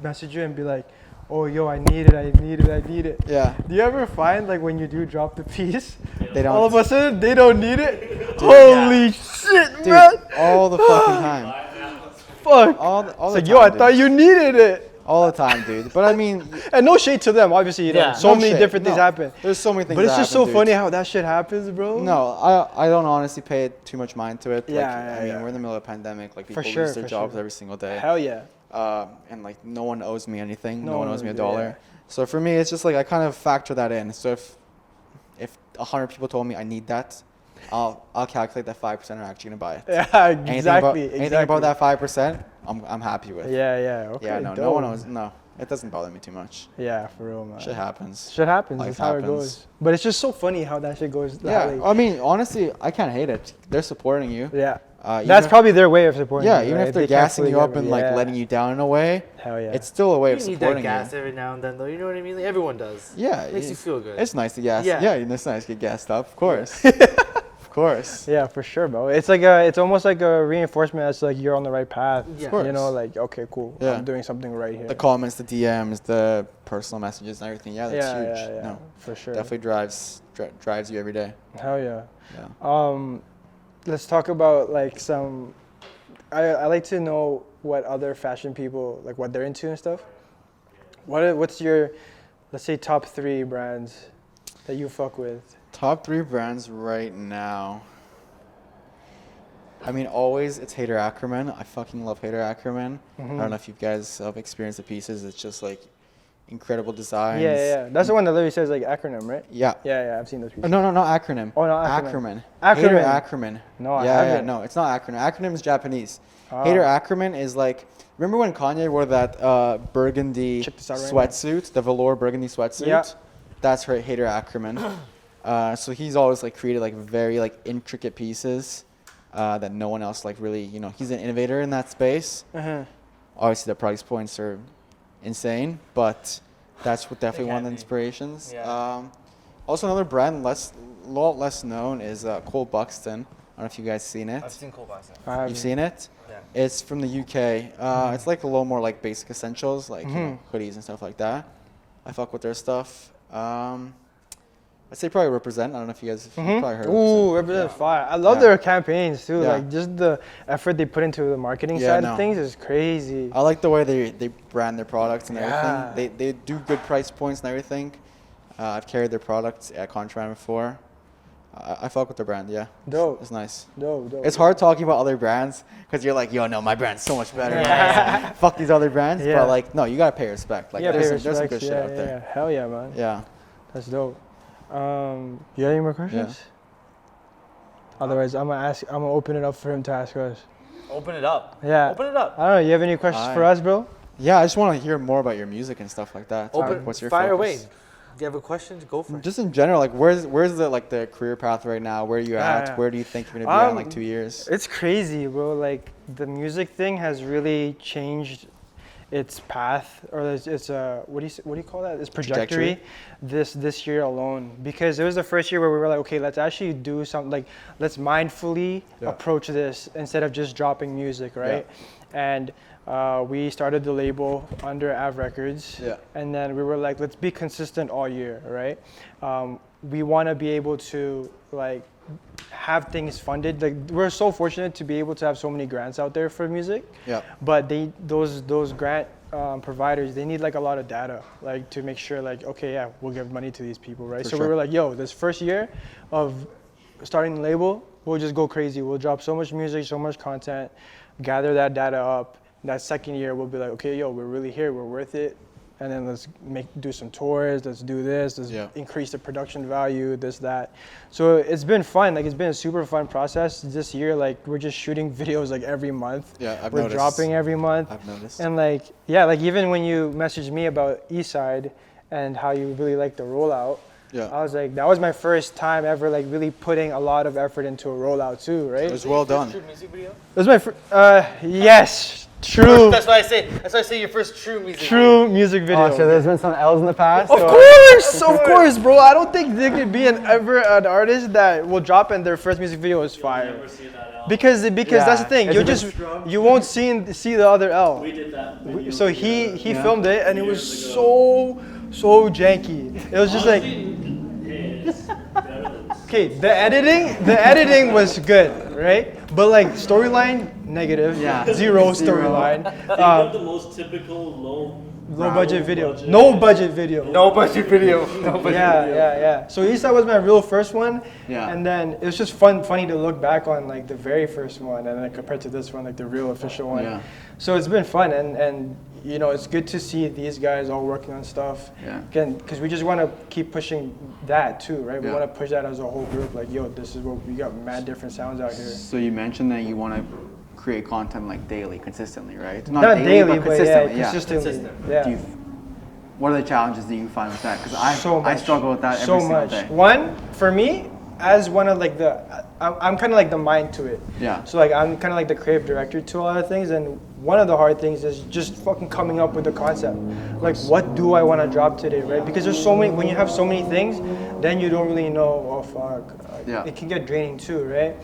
message you and be like, oh, yo, I need it. Yeah. Do you ever find like when you do drop the piece, all of a sudden they don't need it? Holy shit, dude, man. All the fucking time. Fuck. All the it's like, time, yo, I thought you needed it. All the time, dude. But I mean, and no shade to them, obviously. You know, so many different things happen. There's so many things. But it's just so funny how that shit happens, bro. No, I don't honestly pay too much mind to it. I mean, we're in the middle of a pandemic. Like people lose their jobs every single day. Hell yeah. And like no one owes me anything. No one owes me a dollar. Yeah. So for me, it's just like I kind of factor that in. So if 100 people told me I need that, I'll calculate that 5% are actually gonna buy it. Yeah, exactly. Anything above that 5%, I'm happy with. Yeah. Okay. Yeah, no one knows. No, it doesn't bother me too much. Yeah, for real, man. Shit happens. That's how it goes. But it's just so funny how that shit goes. I mean, honestly, I can't hate it. They're supporting you. Yeah. That's probably their way of supporting you. Yeah, even if they're gassing you up and like letting you down in a way. Hell yeah. It's still a way of supporting you. You need that gas every now and then, though. You know what I mean? Like, everyone does. Yeah. It makes you feel good. It's nice to gas. Yeah, it's nice to get gassed up, of course. Of course. Yeah, for sure, bro. It's like it's almost like a reinforcement as like you're on the right path. Yeah. Of course. You know, like, okay, cool. Yeah. I'm doing something right here. The comments, the DMs, the personal messages and everything. Yeah, that's huge. Yeah, no, for sure. Definitely drives you every day. Hell yeah. Yeah. Let's talk about like some. I like to know what other fashion people like what they're into and stuff. What's your, let's say, top 3 brands that you fuck with? Top 3 brands right now. I mean, always it's Hader Ackerman. I fucking love Hader Ackerman. I don't know if you guys have experienced the pieces. It's just like incredible designs. Yeah. That's the one that literally says like acronym, right? Yeah. Yeah. I've seen those pieces. No, not acronym. Oh, no, Ackerman. Ackerman. Hader Ackerman. No, I haven't. No, it's not acronym. Acronym is Japanese. Hader Ackerman is like, remember when Kanye wore that burgundy sweatsuit, the velour burgundy sweatsuit? Yeah. That's her Hader Ackerman. So he's always like created like very like intricate pieces that no one else like really, you know, he's an innovator in that space. Obviously the price points are insane, but that's what definitely one of the inspirations. Yeah. Also another brand lot less known is Cole Buxton. I don't know if you guys seen it. I've seen Cole Buxton. You've seen it? Yeah. It's from the UK. It's like a little more like basic essentials, like you know, hoodies and stuff like that. I fuck with their stuff. I say probably Represent. I don't know if you guys have probably heard of Ooh, Represent fire. I love their campaigns too. Yeah. Like just the effort they put into the marketing side of things is crazy. I like the way they brand their products and everything. They do good price points and everything. I've carried their products at Contraband before. I fuck with their brand, yeah. Dope. It's nice. Dope. It's hard talking about other brands because you're like, yo, no, my brand's so much better. Fuck these other brands. But like, no, you gotta pay respect. Like, there's some good shit out there. Hell yeah, man. Yeah. That's dope. You got any more questions? Yeah. Otherwise, I'm gonna open it up for him to ask us. Open it up. Yeah. Open it up. I don't know. You have any questions for us, bro? Yeah, I just want to hear more about your music and stuff like that. What's your fire focus? away. Do you have a question? Go for it. Just in general, like where's the career path right now? Where are you at? Yeah. Where do you think you're gonna be at in like 2 years? It's crazy, bro. Like the music thing has really changed its path, or it's a what do you call that? It's trajectory. This year alone, because it was the first year where we were like, okay, let's actually do something. Like let's mindfully approach this instead of just dropping music, right? And we started the label under Av Records, and then we were like, let's be consistent all year, right? We want to be able to like have things funded. Like we're so fortunate to be able to have so many grants out there for music. Yeah. But those grant providers, they need like a lot of data, like to make sure like, okay, yeah, we'll give money to these people, right? So we were like, yo, this first year of starting the label, we'll just go crazy. We'll drop so much music, so much content, gather that data up. That second year, we'll be like, okay, yo, we're really here, we're worth it. And then let's do some tours, let's do this, let's increase the production value, this, that. So it's been fun, like it's been a super fun process this year. Like we're just shooting videos like every month. Yeah, I've noticed. We're dropping every month. I've noticed. And like, yeah, like even when you messaged me about Eastside and how you really like the rollout, I was like, that was my first time ever like really putting a lot of effort into a rollout too, right? It was well done. True music video? It was my first, yes. True. That's why I say your first true music video. Oh, so there's been some L's in the past? Of course, bro. I don't think there could be an artist that will drop and their first music video is fire. Never see that L. Because that's the thing. You won't see the other L. We did that. So he filmed it and it was so janky. It was just like, okay, the editing was good, right? But like storyline, negative. Yeah. Zero storyline. Think of the most typical low budget video. No budget video. Yeah. So Eastside was my real first one. Yeah. And then it was just funny to look back on like the very first one and then compared to this one, like the real official one. Yeah. So it's been fun and you know, it's good to see these guys all working on stuff. Yeah. Again, because we just want to keep pushing that too, right? We want to push that as a whole group. Like, yo, this is what we got. Mad different sounds out here. So you mentioned that you want to create content like daily, consistently, right? Not daily, but consistently. Yeah. What are the challenges that you find with that? Because I struggle with that every single day. One, for me, as one of like I'm kind of like the mind to it. Yeah. So like I'm kind of like the creative director to a lot of things, and one of the hard things is just fucking coming up with the concept. Like, what do I want to drop today, right? Because there's so many. When you have so many things, then you don't really know. Oh fuck. It can get draining too, right?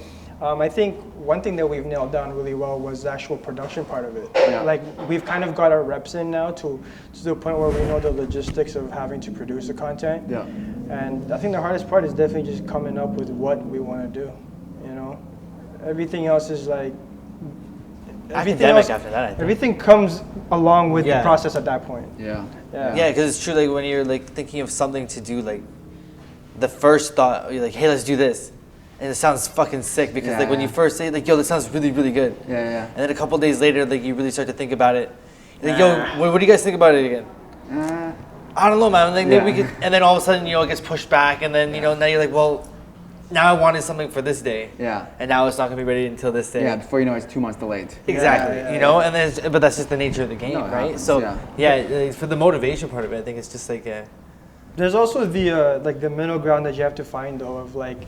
I think one thing that we've nailed down really well was the actual production part of it. Yeah. Like we've kind of got our reps in now to the point where we know the logistics of having to produce the content. Yeah. And I think the hardest part is definitely just coming up with what we want to do. You know, everything else is like after that. I think. Everything comes along with the process at that point. Yeah, because it's true. Like when you're like thinking of something to do, like the first thought, you're like, hey, let's do this. And it sounds fucking sick because like when you first say like, yo, this sounds really, really good. Yeah. And then a couple days later, like you really start to think about it. Like, yo, what do you guys think about it again? I don't know, man. Like maybe we could, and then all of a sudden, you know, it gets pushed back, and then now you're like, well, now I wanted something for this day. Yeah. And now it's not gonna be ready until this day. Yeah. Before you know, it's 2 months delayed. Exactly. You know, and then but that's just the nature of the game, right? Happens, so for the motivation part of it, I think it's just like There's also the like the middle ground that you have to find though of like.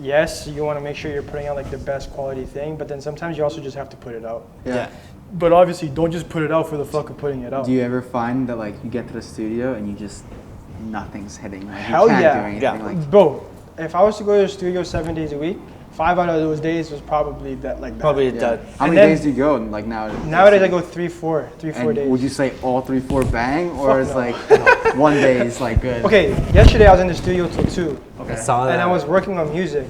Yes, you want to make sure you're putting out like the best quality thing, but then sometimes you also just have to put it out. Yeah. But obviously, don't just put it out for the fuck of putting it out. Do you ever find that like you get to the studio and you just nothing's hitting? Like, Hell you can't do anything. Like, bro, if I was to go to the studio 7 days a week, 5 out of those days was probably that like that. Probably a dud. How And many then- days do you go like nowadays? Nowadays I go 3-4 And days. would you say all 3-4 bang, or Fuck is no. like one day is like good? Okay, yesterday I was in the studio till 2. Okay. Saw that. And I was working on music.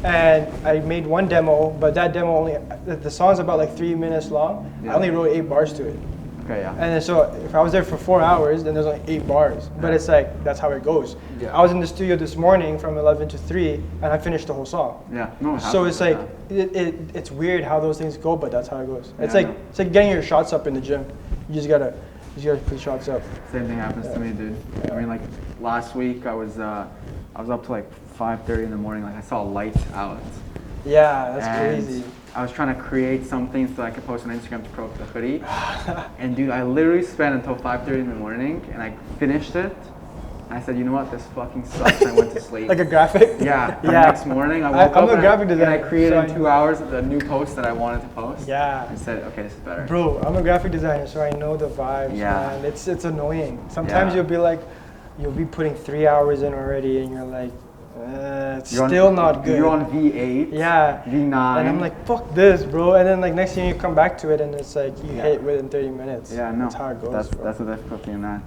And I made one demo, but that demo only, the song's about like 3 minutes long. Yeah. I only wrote 8 bars to it. Okay, yeah. And then so if I was there for 4 hours, then there's only 8 bars. But it's like, that's how it goes. Yeah. I was in the studio this morning from 11 to 3, and I finished the whole song. Yeah. No, it So happens it's like, that. it's weird how those things go, but that's how it goes. It's Yeah, I like know. it's like getting your shots up in the gym. You just gotta put shots up. Same thing happens to me, dude. I mean, like last week I was up to like 5:30 in the morning. Like I saw lights out. Yeah, that's And crazy. I was trying to create something so I could post on Instagram to promote the hoodie. And dude, I literally spent until 5:30 in the morning, and I finished it. And I said, you know what, this fucking sucks. And I went to sleep. Like a graphic? Yeah. The Yeah. next morning, I woke I'm up a and graphic and designer, I created so in I 2 hours the new post that I wanted to post. Yeah. I said, okay, this is better. Bro, I'm a graphic designer, so I know the vibes, Yeah. man. It's annoying. Sometimes Yeah. you'll be putting 3 hours in already, and you're like, it's You're on- still not good. You're on V8. Yeah. V9. And I'm like, fuck this, bro. And then like next thing you come back to it, and it's like you Yeah. hit within 30 minutes. Yeah, no. That's how it goes. bro. That's the difficulty in that.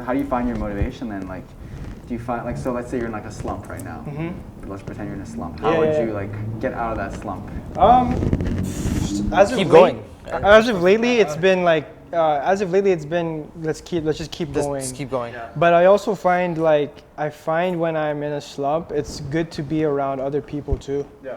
How do you find your motivation then? Like, do you find, like, so let's say you're in like a slump right now. Let's pretend you're in a slump. How Yeah, would yeah. you like get out of that slump? As of Keep late- going. As of lately, it's been like. Let's just keep going. Just keep going. But I also find when I'm in a slump, it's good to be around other people too. Yeah.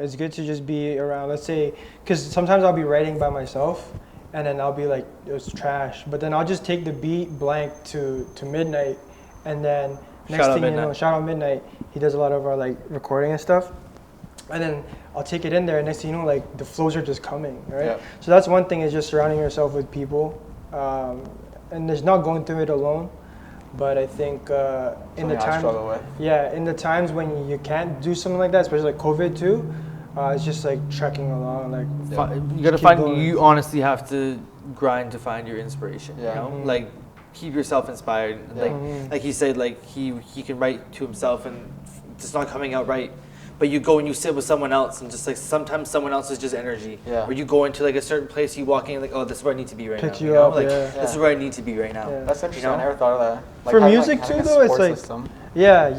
It's good to just be around, let's say, because sometimes I'll be writing by myself, and then I'll be like, it was trash. But then I'll just take the beat blank to midnight, and then next thing you know, shout out Midnight. He does a lot of our like recording and stuff. And then I'll take it in there, and next thing you know, like the flows are just coming, right? Yeah. So that's one thing, is just surrounding yourself with people, and there's not going through it alone. But I think in the times, in the times when you can't do something like that, especially like COVID too, it's just like trekking along. Like You gotta keep find. going. You honestly have to grind to find your inspiration. Yeah. You know, like keep yourself inspired. Like he said, like he can write to himself and it's not coming out right. But you go and you sit with someone else, and just like sometimes someone else is just energy. Yeah. Or you go into like a certain place, you walk in, like, oh, this is where I need to be right Picks now. you know? up, Like yeah. this is where I need to be right now. Yeah. That's interesting. You know? I never thought of that. Like For having, music having too, a though, it's support like, system.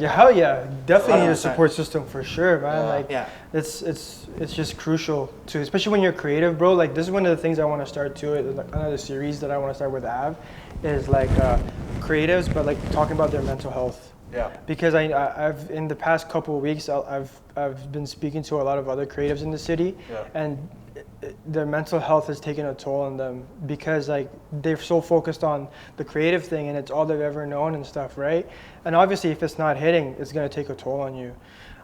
hell yeah, definitely need a 100%. support system for sure, man. Yeah. Like, Yeah. it's just crucial to, especially when you're creative, bro. Like, this is one of the things I want to start too. Like another series that I want to start with Av, is like creatives, but like talking about their mental health. Yeah. Because I've in the past couple of weeks I've been speaking to a lot of other creatives in the city, and their mental health has taken a toll on them because like they're so focused on the creative thing and it's all they've ever known and stuff, right? And obviously if it's not hitting, it's gonna take a toll on you.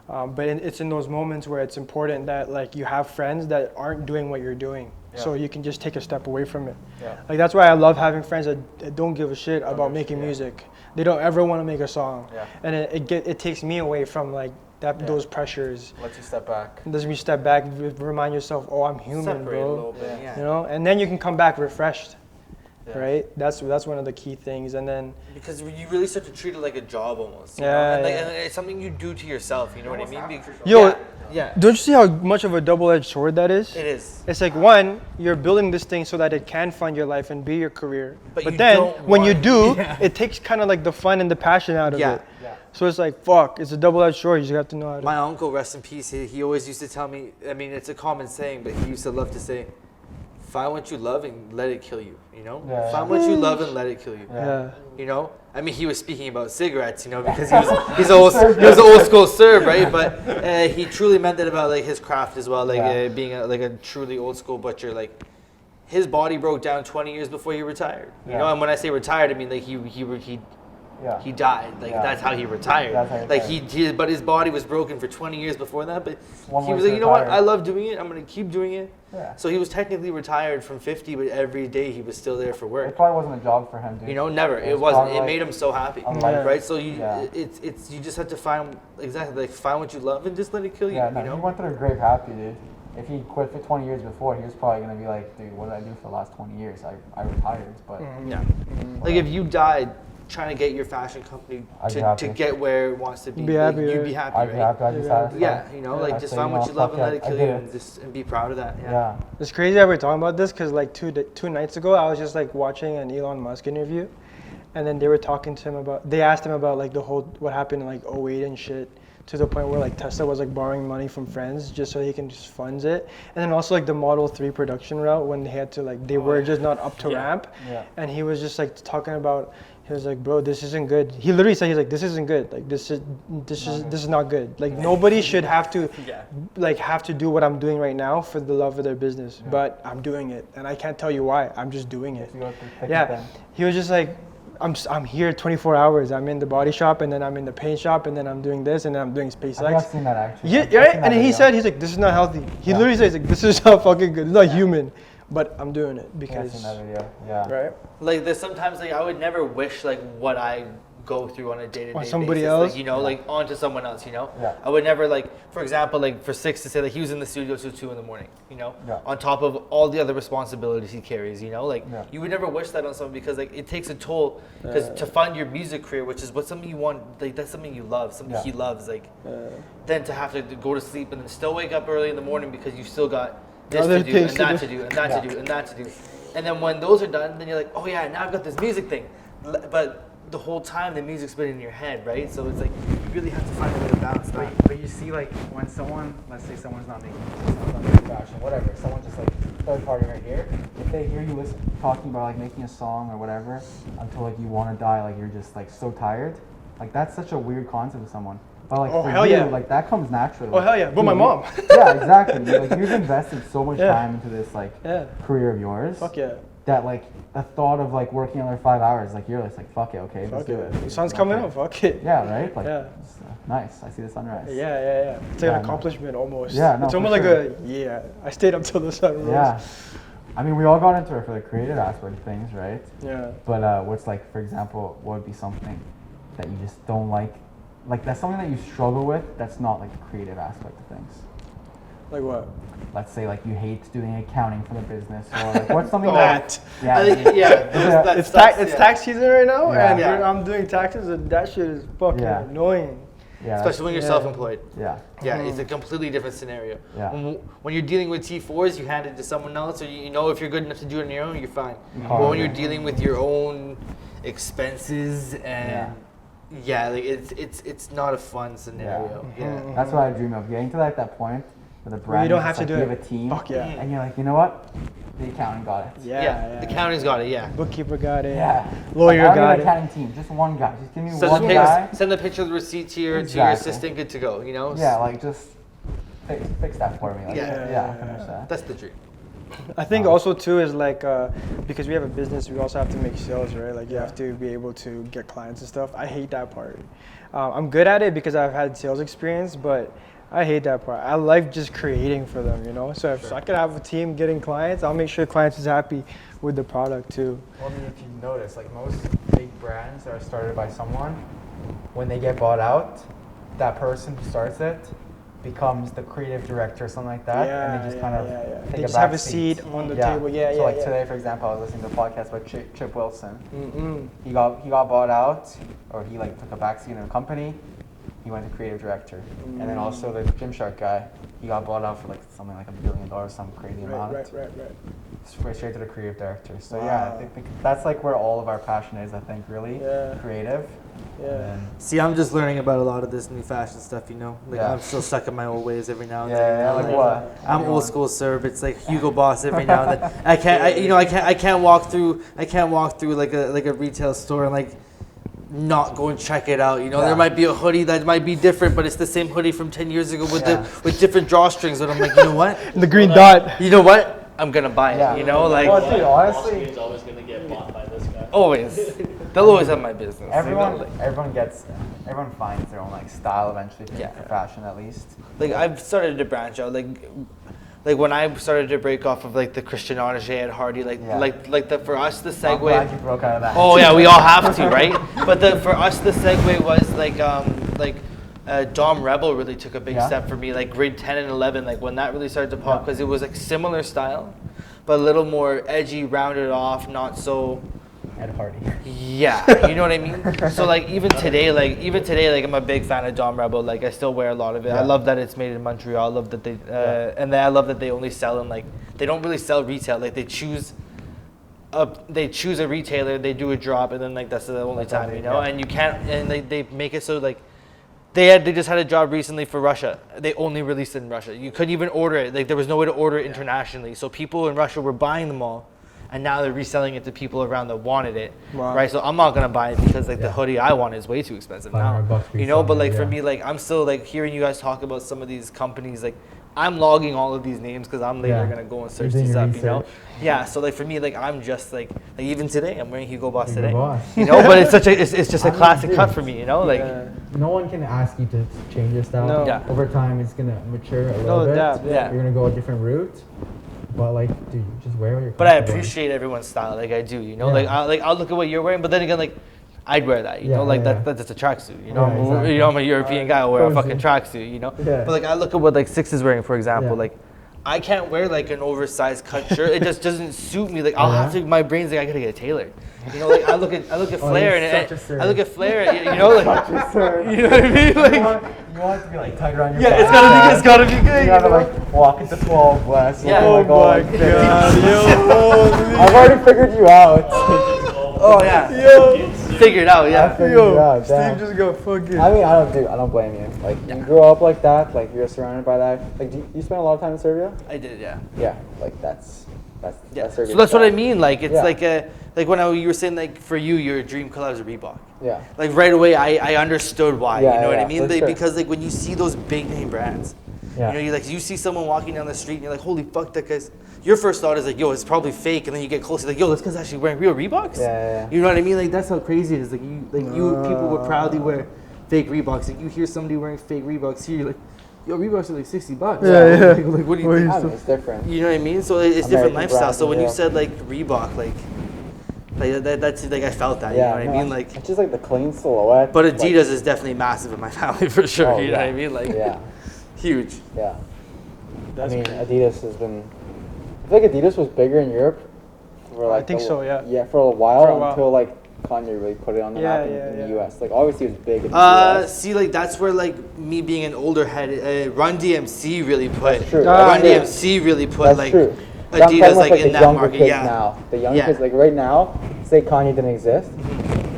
But it's in those moments where it's important that like you have friends that aren't doing what you're doing, so you can just take a step away from it. Yeah. Like that's why I love having friends that don't give a shit about making music. They don't ever want to make a song, and it takes me away from like those pressures. Let you step back. Does me step back, remind yourself, oh, I'm human, Separate a little bro. bit. Yeah. You know, and then you can come back refreshed, right? That's one of the key things, and then Because you really start to treat it like a job almost. You Yeah, know? And, like, yeah. and it's something you do to yourself. You know what I mean? Yo, Yeah. don't you see how much of a double-edged sword that is? It is. It's like, one, you're building this thing so that it can fund your life and be your career. But you then don't when you want- do, it takes kind of like the fun and the passion out of Yeah. it. So it's like, fuck, it's a double-edged sword. You just have to know how to. My uncle, rest in peace, he always used to tell me, I mean, it's a common saying, but he used to love to say, find what you love and let it kill you, you know? Find what you love and let it kill you. Yeah. You know? I mean, he was speaking about cigarettes, you know, because he was an old school Serb, right? But he truly meant it about like his craft as well, like being a truly old school butcher. Like his body broke down 20 years before he retired. You know, and when I say retired, I mean like he died. Like that's how he retired. Like but his body was broken for 20 years before that. But he was like, you know what? I love doing it. I'm gonna keep doing it. So he was technically retired from 50, but every day he was still there for work. It probably wasn't a job for him, dude. You know, never. It wasn't. It made him so happy, life. right? So it's you just have to find find what you love and just let it kill you. Yeah, no, you know? he went through a grave happy, dude. If he quit for 20 years before, he was probably gonna be like, dude, what did I do for the last 20 years? I retired, but Yeah. Like if you died trying to get your fashion company I'd be to happy. get where it wants to be. Be happy, You'd right? be happy, I'd be right? happy. I'd be satisfied. Yeah, you know, like I'd just say, find you what know, you love and fuck let it, it I kill did you, it. and be proud of that. Yeah. It's crazy that we're talking about this because like two nights ago I was just like watching an Elon Musk interview, and then they were talking to him about. They asked him about like the whole what happened in like '08 and shit. To the point where like Tesla was like borrowing money from friends just so he can just funds it, and then also like the Model 3 production route when they had to like they were just not up to ramp, and he was just like talking about. He was like, bro, this isn't good. He literally said, he's like, this isn't good. Like this is not good. Like nobody should have to like have to do what I'm doing right now for the love of their business, but I'm doing it, and I can't tell you why. I'm just doing it. Yeah, he was just like. I'm here 24 hours. I'm in the body shop, and then I'm in the paint shop, and then I'm doing this, and then I'm doing SpaceX. I think I've seen that actually. Yeah, right. And he said, he's like, this is not healthy. He literally says, like, this is not fucking good. It's not human, but I'm doing it because. I've seen that video. Yeah. Right. Like there's sometimes like I would never wish like what I go through on a day-to-day On basis, somebody else? like, you know, like onto someone else, you know. Yeah. I would never like, for example, like for Six to say like he was in the studio till 2 a.m, you know, Yeah. on top of all the other responsibilities he carries, you know, like Yeah. you would never wish that on someone because like it takes a toll because to fund your music career, which is what something you want, like that's something you love, something he loves, like then to have to go to sleep and then still wake up early in the morning because you still got this Other to do things and to that do. to do and that to do and that to do, and then when those are done, then you're like, oh yeah, now I've got this music thing, but the whole time the music's been in your head, right? So it's like you really have to find a way to balance that. But you see, like when someone, let's say someone's not making Fashion, whatever. Someone just like third party right here. If they hear you talking about like making a song or whatever, until like you want to die, like you're just like so tired. Like that's such a weird concept to someone. But like for hell you, yeah. like that comes naturally. Oh hell yeah! But my mom. Yeah, exactly. Like you've invested so much time into this like career of yours. Fuck yeah. That like the thought of like working another 5 hours, like you're just like fuck it, okay, let's do it. The sun's coming out. Fuck it. Yeah, right. Like Yeah. it's, nice. I see the sunrise. Yeah. It's like an accomplishment almost. Yeah, no, it's for almost sure. like I stayed up till the sun rose. Yeah. I mean, we all got into it for the creative aspect of things, right? Yeah. But what's like, for example, what would be something that you just don't like? Like that's something that you struggle with. That's not like the creative aspect of things. Like what? Let's say like you hate doing accounting for the business, or like what's something That. Yeah. I think, It's tax season right now, and Yeah. I'm doing taxes, and that shit is fucking annoying. Yeah. especially when you're self-employed. Yeah. Yeah, it's a completely different scenario. Yeah. When you're dealing with T4s, you hand it to someone else, or you know if you're good enough to do it on your own, you're fine. But when you're dealing with your own expenses and like it's not a fun scenario. Yeah. That's what I dream of, getting to like that point where the brand Where you don't is have just, to like, do you have a team, Fuck yeah. and you're like, you know what, the accountant got it. Yeah. The county's got it. Yeah. Bookkeeper got it. Yeah. Lawyer like, I don't got need it. an accounting team, just one guy. Just give me So one just guy. send the picture of the receipt to your Exactly. assistant, good to go. You know. Yeah, like just fix that for me. Like, Yeah. finish that. That's the dream. I think also too is like because we have a business, we also have to make sales, right? Like you have to be able to get clients and stuff. I hate that part. I'm good at it because I've had sales experience, but I hate that part. I like just creating for them, you know. So if I could have a team getting clients, I'll make sure clients is happy with the product too. Well, I mean, if you notice, like most big brands are started by someone. When they get bought out, that person who starts it becomes the creative director or something like that, and they just kind of take They a just have a back seat on the table. So like today, for example, I was listening to a podcast about Chip Wilson. He got bought out, or he like took a backseat in a company. He went to creative director, and then also the Gymshark guy. He got bought out for like something like $1 billion, some crazy amount. Right. Straight to the creative director. So yeah, I think that's like where all of our passion is. I think really creative. Yeah. See, I'm just learning about a lot of this new fashion stuff, you know. Like I'm still stuck in my old ways every now and then. Yeah, like what? I'm old school Serb. It's like Hugo Boss every now and then. I can't walk through like a retail store and like not go and check it out. You know, there might be a hoodie that might be different, but it's the same hoodie from 10 years ago with different drawstrings. And I'm like, you know what? The green dot. You know what? I'm gonna buy it. You know, like Well, dude, honestly, is always gonna get bought by this guy. always. They'll always have my business. everyone finds their own like style eventually for fashion at least. Like I've started to branch out. Like when I started to break off of like the Christian Audige at Hardy, for us the segue. I'm glad you broke out of that. Oh yeah, we all have to, right? But for us the segue was Dom Rebel really took a big step for me, like grade 10 and 11, like when that really started to pop, because it was like similar style, but a little more edgy, rounded off, not so Ed Hardy. Yeah, you know what I mean? So like even today, like I'm a big fan of Dom Rebel. Like I still wear a lot of it. I love that it's made in Montreal. I love that they and then I love that they only sell in like they don't really sell retail. Like they choose a retailer, they do a drop, and then like that's the only time, you know. And you can't, and they make it so like they just had a job recently for Russia. They only released it in Russia. You couldn't even order it. Like there was no way to order it internationally. So people in Russia were buying them all. And now they're reselling it to people around that wanted it, right? So I'm not gonna buy it because like the hoodie I want is way too expensive now, you know. But like for me, like I'm still like hearing you guys talk about some of these companies. Like I'm logging all of these names because I'm later gonna go and search these up, you know. Yeah. So like for me, like I'm just like even today I'm wearing Hugo Boss today, you know. But it's just a classic cut for me, you know. Like no one can ask you to change your style. No. Yeah. Over time, it's gonna mature a little bit. Yeah. You're gonna go a different route. But like, dude, just wear what you're. But I appreciate everyone's style, like I do, you know. Like I'll look at what you're wearing, but then again, like I'd wear that, you know. Like that's a tracksuit, you know. Exactly. You know, I'm a European guy. I'll wear a fucking tracksuit, you know. But like I look at what like Six is wearing, for example. Like I can't wear like an oversized cut shirt. It just doesn't suit me. Like I'll have to. My brain's like I gotta get it tailored. You know, like I look at Flair and I look at Flair, you know, like you know what I mean, like. You want it to be like tight around your Yeah, it's gotta be good. You gotta like walk into 12 less. Yeah. Oh my god, yo. I've already figured you out. Oh yeah. Yo. Figure it out, yeah. Steve just got fucking. I mean, I don't blame you. Like you grew up like that, like you're surrounded by that. Like, do you spend a lot of time in Serbia? I did, yeah. Yeah, like that's Serbian. So that's style. what I mean. Like it's like when you were saying like for you, your dream collab is Reebok. Yeah. Like right away, I understood why. Yeah, you know what I mean? sure. Because like when you see those big name brands, Yeah. you know, you see someone walking down the street and you're like, holy fuck, that guy's. Your first thought is like, yo, it's probably fake, and then you get closer, like, yo, this guy's actually wearing real Reeboks. Yeah. You know what I mean? Like that's how crazy it is. Like people would proudly wear fake Reeboks. Like you hear somebody wearing fake Reeboks here, you're like, yo, Reeboks are like $60. Yeah. Like what do you think? I mean, it's different. You know what I mean? So it's different American lifestyle. brand, So when you yeah. said like Reebok, like that's like I felt that. Yeah, you know what I mean? Like, it's just like the clean silhouette. but Adidas is definitely massive in my family for sure. Oh, you know what I mean? Like, huge. Yeah. That's I mean, crazy. Adidas has been. I feel like Adidas was bigger in Europe. For like I think so, yeah. Yeah, for a while, For a while. until like Kanye really put it on the map in the US. Like obviously it was big in the US. See, like that's where like me being an older head, Run DMC really put. That's true. Run That's DMC really put That's like true. But I'm talking Adidas about, like in the that younger market. kids Yeah. now. The younger kids, like right now, say Kanye didn't exist,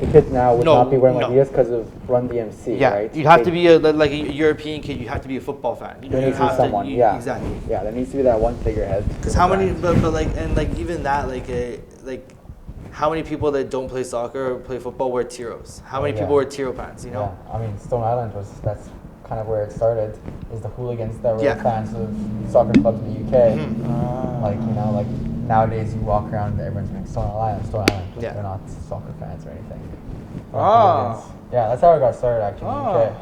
the kids now would not be wearing Adidas because of Run DMC, Yeah, right? you'd have to be like a European kid. You have to be a football fan. You know, There needs to be someone, yeah. Exactly. Yeah, there needs to be that one figurehead. Because how many, but like, and like even that, like, how many people that don't play soccer or play football wear tiros? How many people wear tiro pants? You know? Yeah, I mean, Stone Island that's kind of where it started. Is the hooligans that were fans of soccer clubs in the UK? Like you know, like nowadays you walk around, everyone's like Stone Island. Like, they're not soccer fans or anything. Yeah, that's how it got started actually in the UK.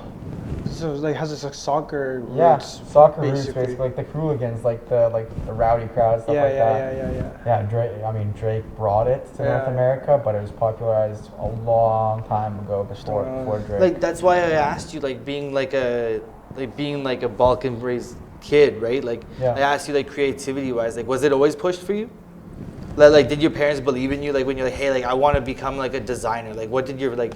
So it like has this like soccer roots. Yeah, soccer roots basically, like the hooligans, like the rowdy crowds, stuff like that. Yeah, Drake brought it to North America, but it was popularized a long time ago before Drake. Like that's why I asked you, like being like a Balkan raised kid, right? Like I asked you like creativity wise, like was it always pushed for you? Like did your parents believe in you? Like when you're like, hey, like I want to become like a designer. Like what did your like?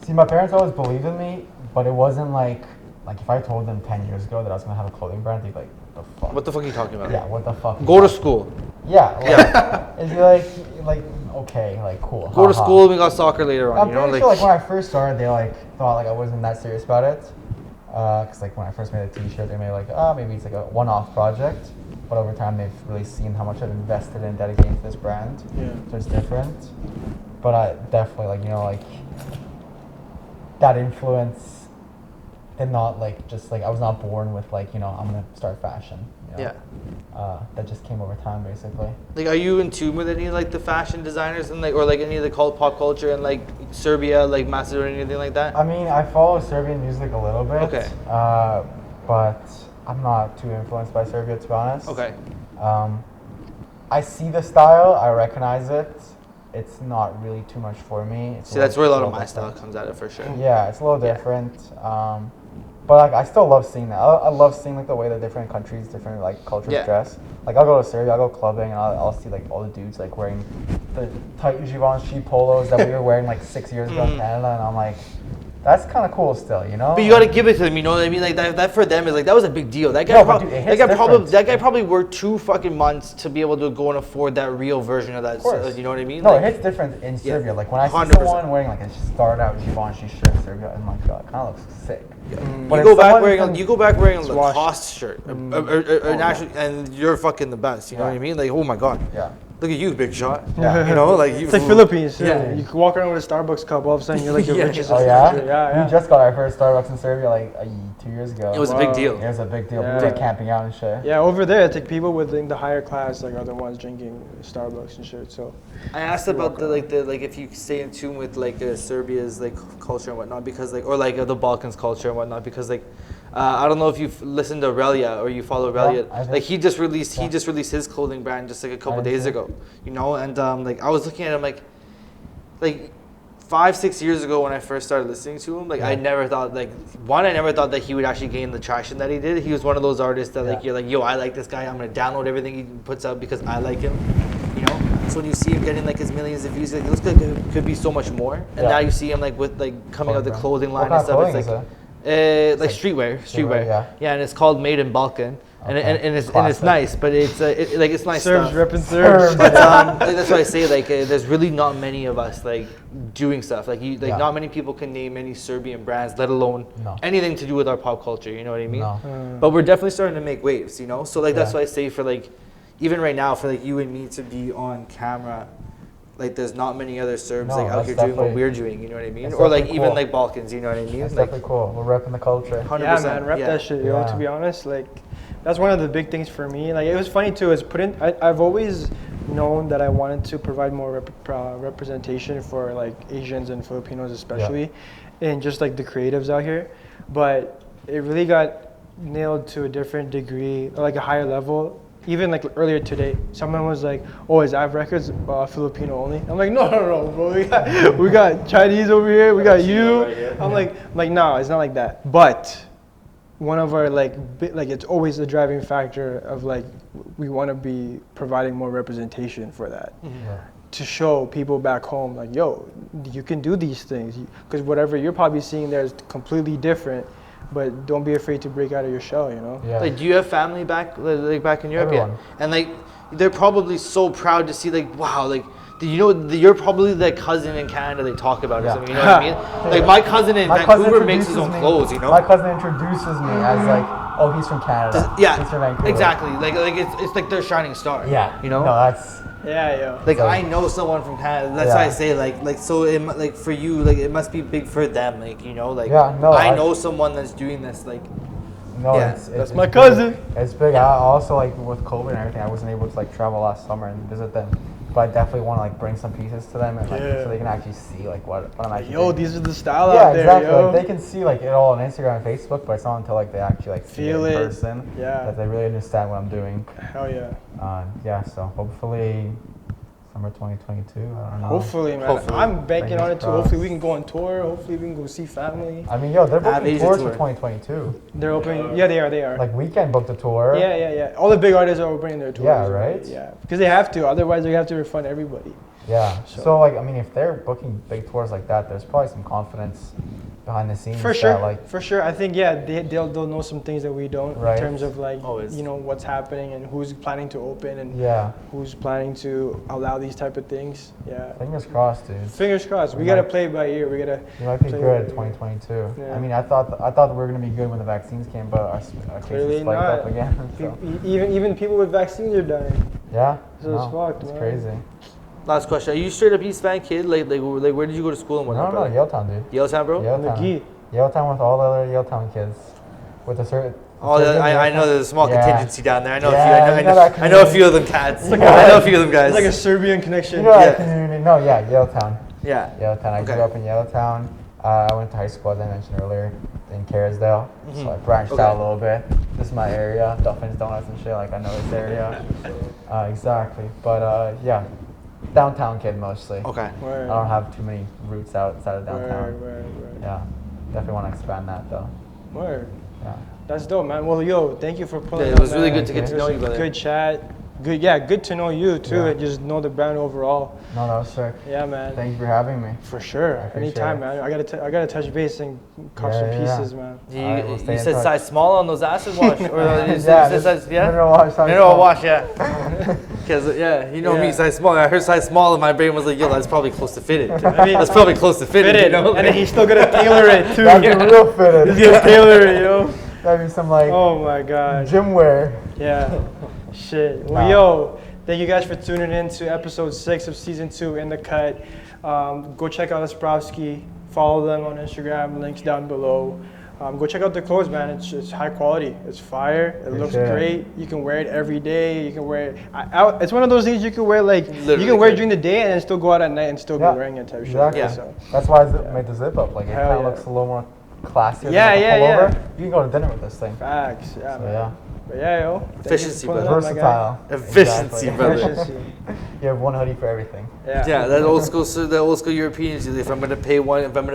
See, my parents always believed in me, but it wasn't like if I told them 10 years ago that I was gonna have a clothing brand, they'd be like, the fuck? What the fuck are you talking about? Yeah, what the fuck? Go to school. Yeah, it'd be like okay, like cool. Go to school. We got soccer later on. I'm you know, pretty sure like when I first started, they like thought like I wasn't that serious about it. Cause like when I first made a T-shirt, they made like maybe it's like a one-off project. But over time, they've really seen how much I've invested in dedicating to this brand. Yeah. So it's different. But I definitely like that influence did not just I was not born with I'm gonna start fashion. You know? Yeah. That just came over time basically. Like, are you in tune with any the fashion designers and or any of the pop culture in Serbia, Macedonia, anything like that? I mean, I follow Serbian music a little bit. Okay. But I'm not too influenced by Serbia, to be honest. Okay. I see the style, I recognize it. It's not really too much for me. See, that's where a lot of my style comes out of for sure. Yeah, it's a little different. But like, I still love seeing that. I love seeing like the way that different countries, different like cultures dress. Like I'll go to Serbia, I'll go clubbing, and I'll see like all the dudes like wearing the tight Givenchy polos that we were wearing like 6 years ago in Canada, and I'm like, that's kind of cool still, you know. But you gotta give it to them, you know what I mean? Like that for them is like that was a big deal. That guy, that guy probably worked 2 fucking months to be able to go and afford that real version of that. You know what I mean? No, like, it hits different in Serbia. Like when I see someone wearing like a starred out Givenchy shirt in Serbia, I'm like, God, it kind of looks sick. But you go back wearing a Lacoste shirt, and you're fucking the best. You know what I mean? Like, oh my God. Yeah. Look at you, big shot. Yeah. You know, like it's like Philippines. Yeah. You can walk around with a Starbucks cup, all of a sudden you're like the richest. Oh yeah? Yeah. We just got our first Starbucks in Serbia like 2 years ago. It was a big deal. It was a big deal. Yeah. We were like camping out and shit. Yeah, over there, it's like people within the higher class like are the ones drinking Starbucks and shit. So I asked about the if you stay in tune with like Serbia's like culture and whatnot, because like, or like the Balkans culture and whatnot, because like I don't know if you've listened to Relia or you follow Relia. Like he just released his clothing brand just like a couple days ago, you know. And like I was looking at him like 5-6 years ago when I first started listening to him, like I never thought that he would actually gain the traction that he did. He was one of those artists that like you're like, yo, I like this guy. I'm gonna download everything he puts out because I like him, you know. So when you see him getting like his millions of views, like this could be so much more. And now you see him like with like coming out the clothing line and stuff. It's like streetwear. Yeah, and it's called Made in Balkan. And it's nice, but it's nice Serbs stuff. repping Serbs. But that's why I say like there's really not many of us like doing stuff not many people can name any Serbian brands, let alone anything to do with our pop culture. You know what I mean? No. But we're definitely starting to make waves. You know, so like that's why I say for like even right now for like you and me to be on camera. Like there's not many other Serbs out here doing what we're doing, you know what I mean? Or like even like Balkans, you know what I mean? That's like, definitely cool. We're repping the culture. 100%. Yeah, man, rep that shit, yo. To be honest, like that's one of the big things for me. Like it was funny too. I've always known that I wanted to provide more representation for like Asians and Filipinos, especially, and just like the creatives out here. But it really got nailed to a different degree, or like a higher level. Even like earlier today, someone was like, "Oh, is Av Records Filipino only?" I'm like, "No, bro. We got Chinese over here. We got you." I'm like, no, it's not like that. But one of our like it's always the driving factor of like we want to be providing more representation for that. To show people back home like, yo, you can do these things, because whatever you're probably seeing there is completely different. But don't be afraid to break out of your shell, you know? Yeah. Like, do you have family back in Europe? Everyone. Yeah. And like, they're probably so proud to see like, wow, like, you know, you're probably the cousin in Canada they talk about or something, you know what I mean? Like my cousin in Vancouver makes his own clothes, you know? My cousin introduces me as like, oh, he's from Canada. Yeah, he's from Vancouver. exactly. Like it's like their shining star. Yeah. You know? No, that's... Yeah, yo. Like I know someone from Canada. That's why I say like so. Like for you, like it must be big for them. Like you know, like I know someone that's doing this. Like that's my cousin. It's big. I also like with COVID and everything, I wasn't able to like travel last summer and visit them. But I definitely want to like bring some pieces to them and like, so they can actually see like what I'm actually doing. These are the style out there, exactly. yo. Like, they can see like it all on Instagram and Facebook, but it's not until like they actually like feel it in it person that they really understand what I'm doing. Hell yeah. So hopefully summer 2022. I don't know. Hopefully, man. I'm banking on it too. Hopefully we can go on tour. Hopefully we can go see family. I mean, they're booking tours for 2022. They're opening. Yeah, they are. Like Weekend booked a tour. Yeah. All the big artists are opening their tours. Yeah, right? Yeah, because they have to. Otherwise, they have to refund everybody. Yeah. So like, I mean, if they're booking big tours like that, there's probably some confidence behind the scenes. For sure. I think they'll know some things that we don't in terms of like you know what's happening and who's planning to open and who's planning to allow these type of things. Yeah. Fingers crossed, dude. Fingers crossed. We gotta play it by ear. You might be good in 2022. Yeah. I mean, I thought we were gonna be good when the vaccines came, but our cases spiked up again. So. Even people with vaccines are dying. Yeah. So it's fucked. It's man. crazy. Last question: are you straight up East Van kid? Like where did you go to school and whatnot? No, Yaletown, dude. Yaletown, bro. Yaletown with all the other Yaletown kids, with a certain. I know there's a small contingency down there. I know a few of them cats. I know a few of them guys. It's like a Serbian connection. You know that community? No, Yaletown. Yeah. Yaletown. I grew up in Yaletown. I went to high school, as I mentioned earlier, in Kerrisdale. So I branched out a little bit. This is my area. Dolphins, Donuts, and shit. Like I know this area. Exactly. But downtown kid mostly. Okay. I don't have too many roots outside of downtown. Yeah. Definitely want to expand that though. Word. Yeah. That's dope, man. Well, yo, thank you for pulling Yeah, up. it was really man. good to get to know you, brother. Good chat. Good to know you too, Yeah. and just know the brand overall. No, that was sick. Yeah, man. Thank you for having me. For sure. appreciate Anytime, it. man. I gotta touch base and cop Yeah, some yeah. pieces, man. Alright, we'll stay You in said touch. size small on those acid wash, or you Yeah, said size, yeah? mineral wash, size Mineral small. wash, yeah. Because you know me, Yeah. size small. I heard size small, and my brain was like, yo, that's probably close to fitted. I mean, That's probably close to fitted. fit You it, know? and then he's still gonna tailor it too. That'd be real fitted. He's gonna tailor it, yo. That'd be some like Oh my god. gym wear. Yeah. Shit. Well, Nah. yo, thank you guys for tuning in to episode 6 of season 2 In the Cut. Go check out Asprovski. Follow them on Instagram. Links down below. Go check out their clothes, man. It's high quality. It's fire. It looks sure. great. You can wear it every day. You can wear it. It's one of those things you can wear like you Literally can wear it could. during the day and then still go out at night and still Yeah, be wearing it type exactly. shit. Yeah. So, That's why I made the zip up. Like it Hell kind of yeah. looks a little more classier. Yeah, than like yeah, a yeah. pullover. You can go to dinner with this thing. facts. Yeah, So man. yeah, But yeah, yo. thank you for Efficiency, pulling brother. up, my guy. versatile. Efficiency, Exactly. brother. Efficiency. You have one hoodie for everything. Yeah. Yeah, that old school Europeans. If I'm gonna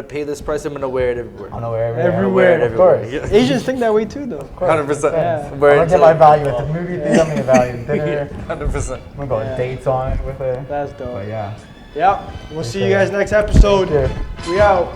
pay this price, I'm gonna wear it everywhere. I know where Everywhere. of course. Asians think that way too, though. 100%. Yeah. I'm gonna get my value at the movie theater. I'm gonna value dinner. 100%. I'm gonna go on dates on it with it. That's dope. But yeah. Yeah. We'll see you guys next episode. Yeah. We out.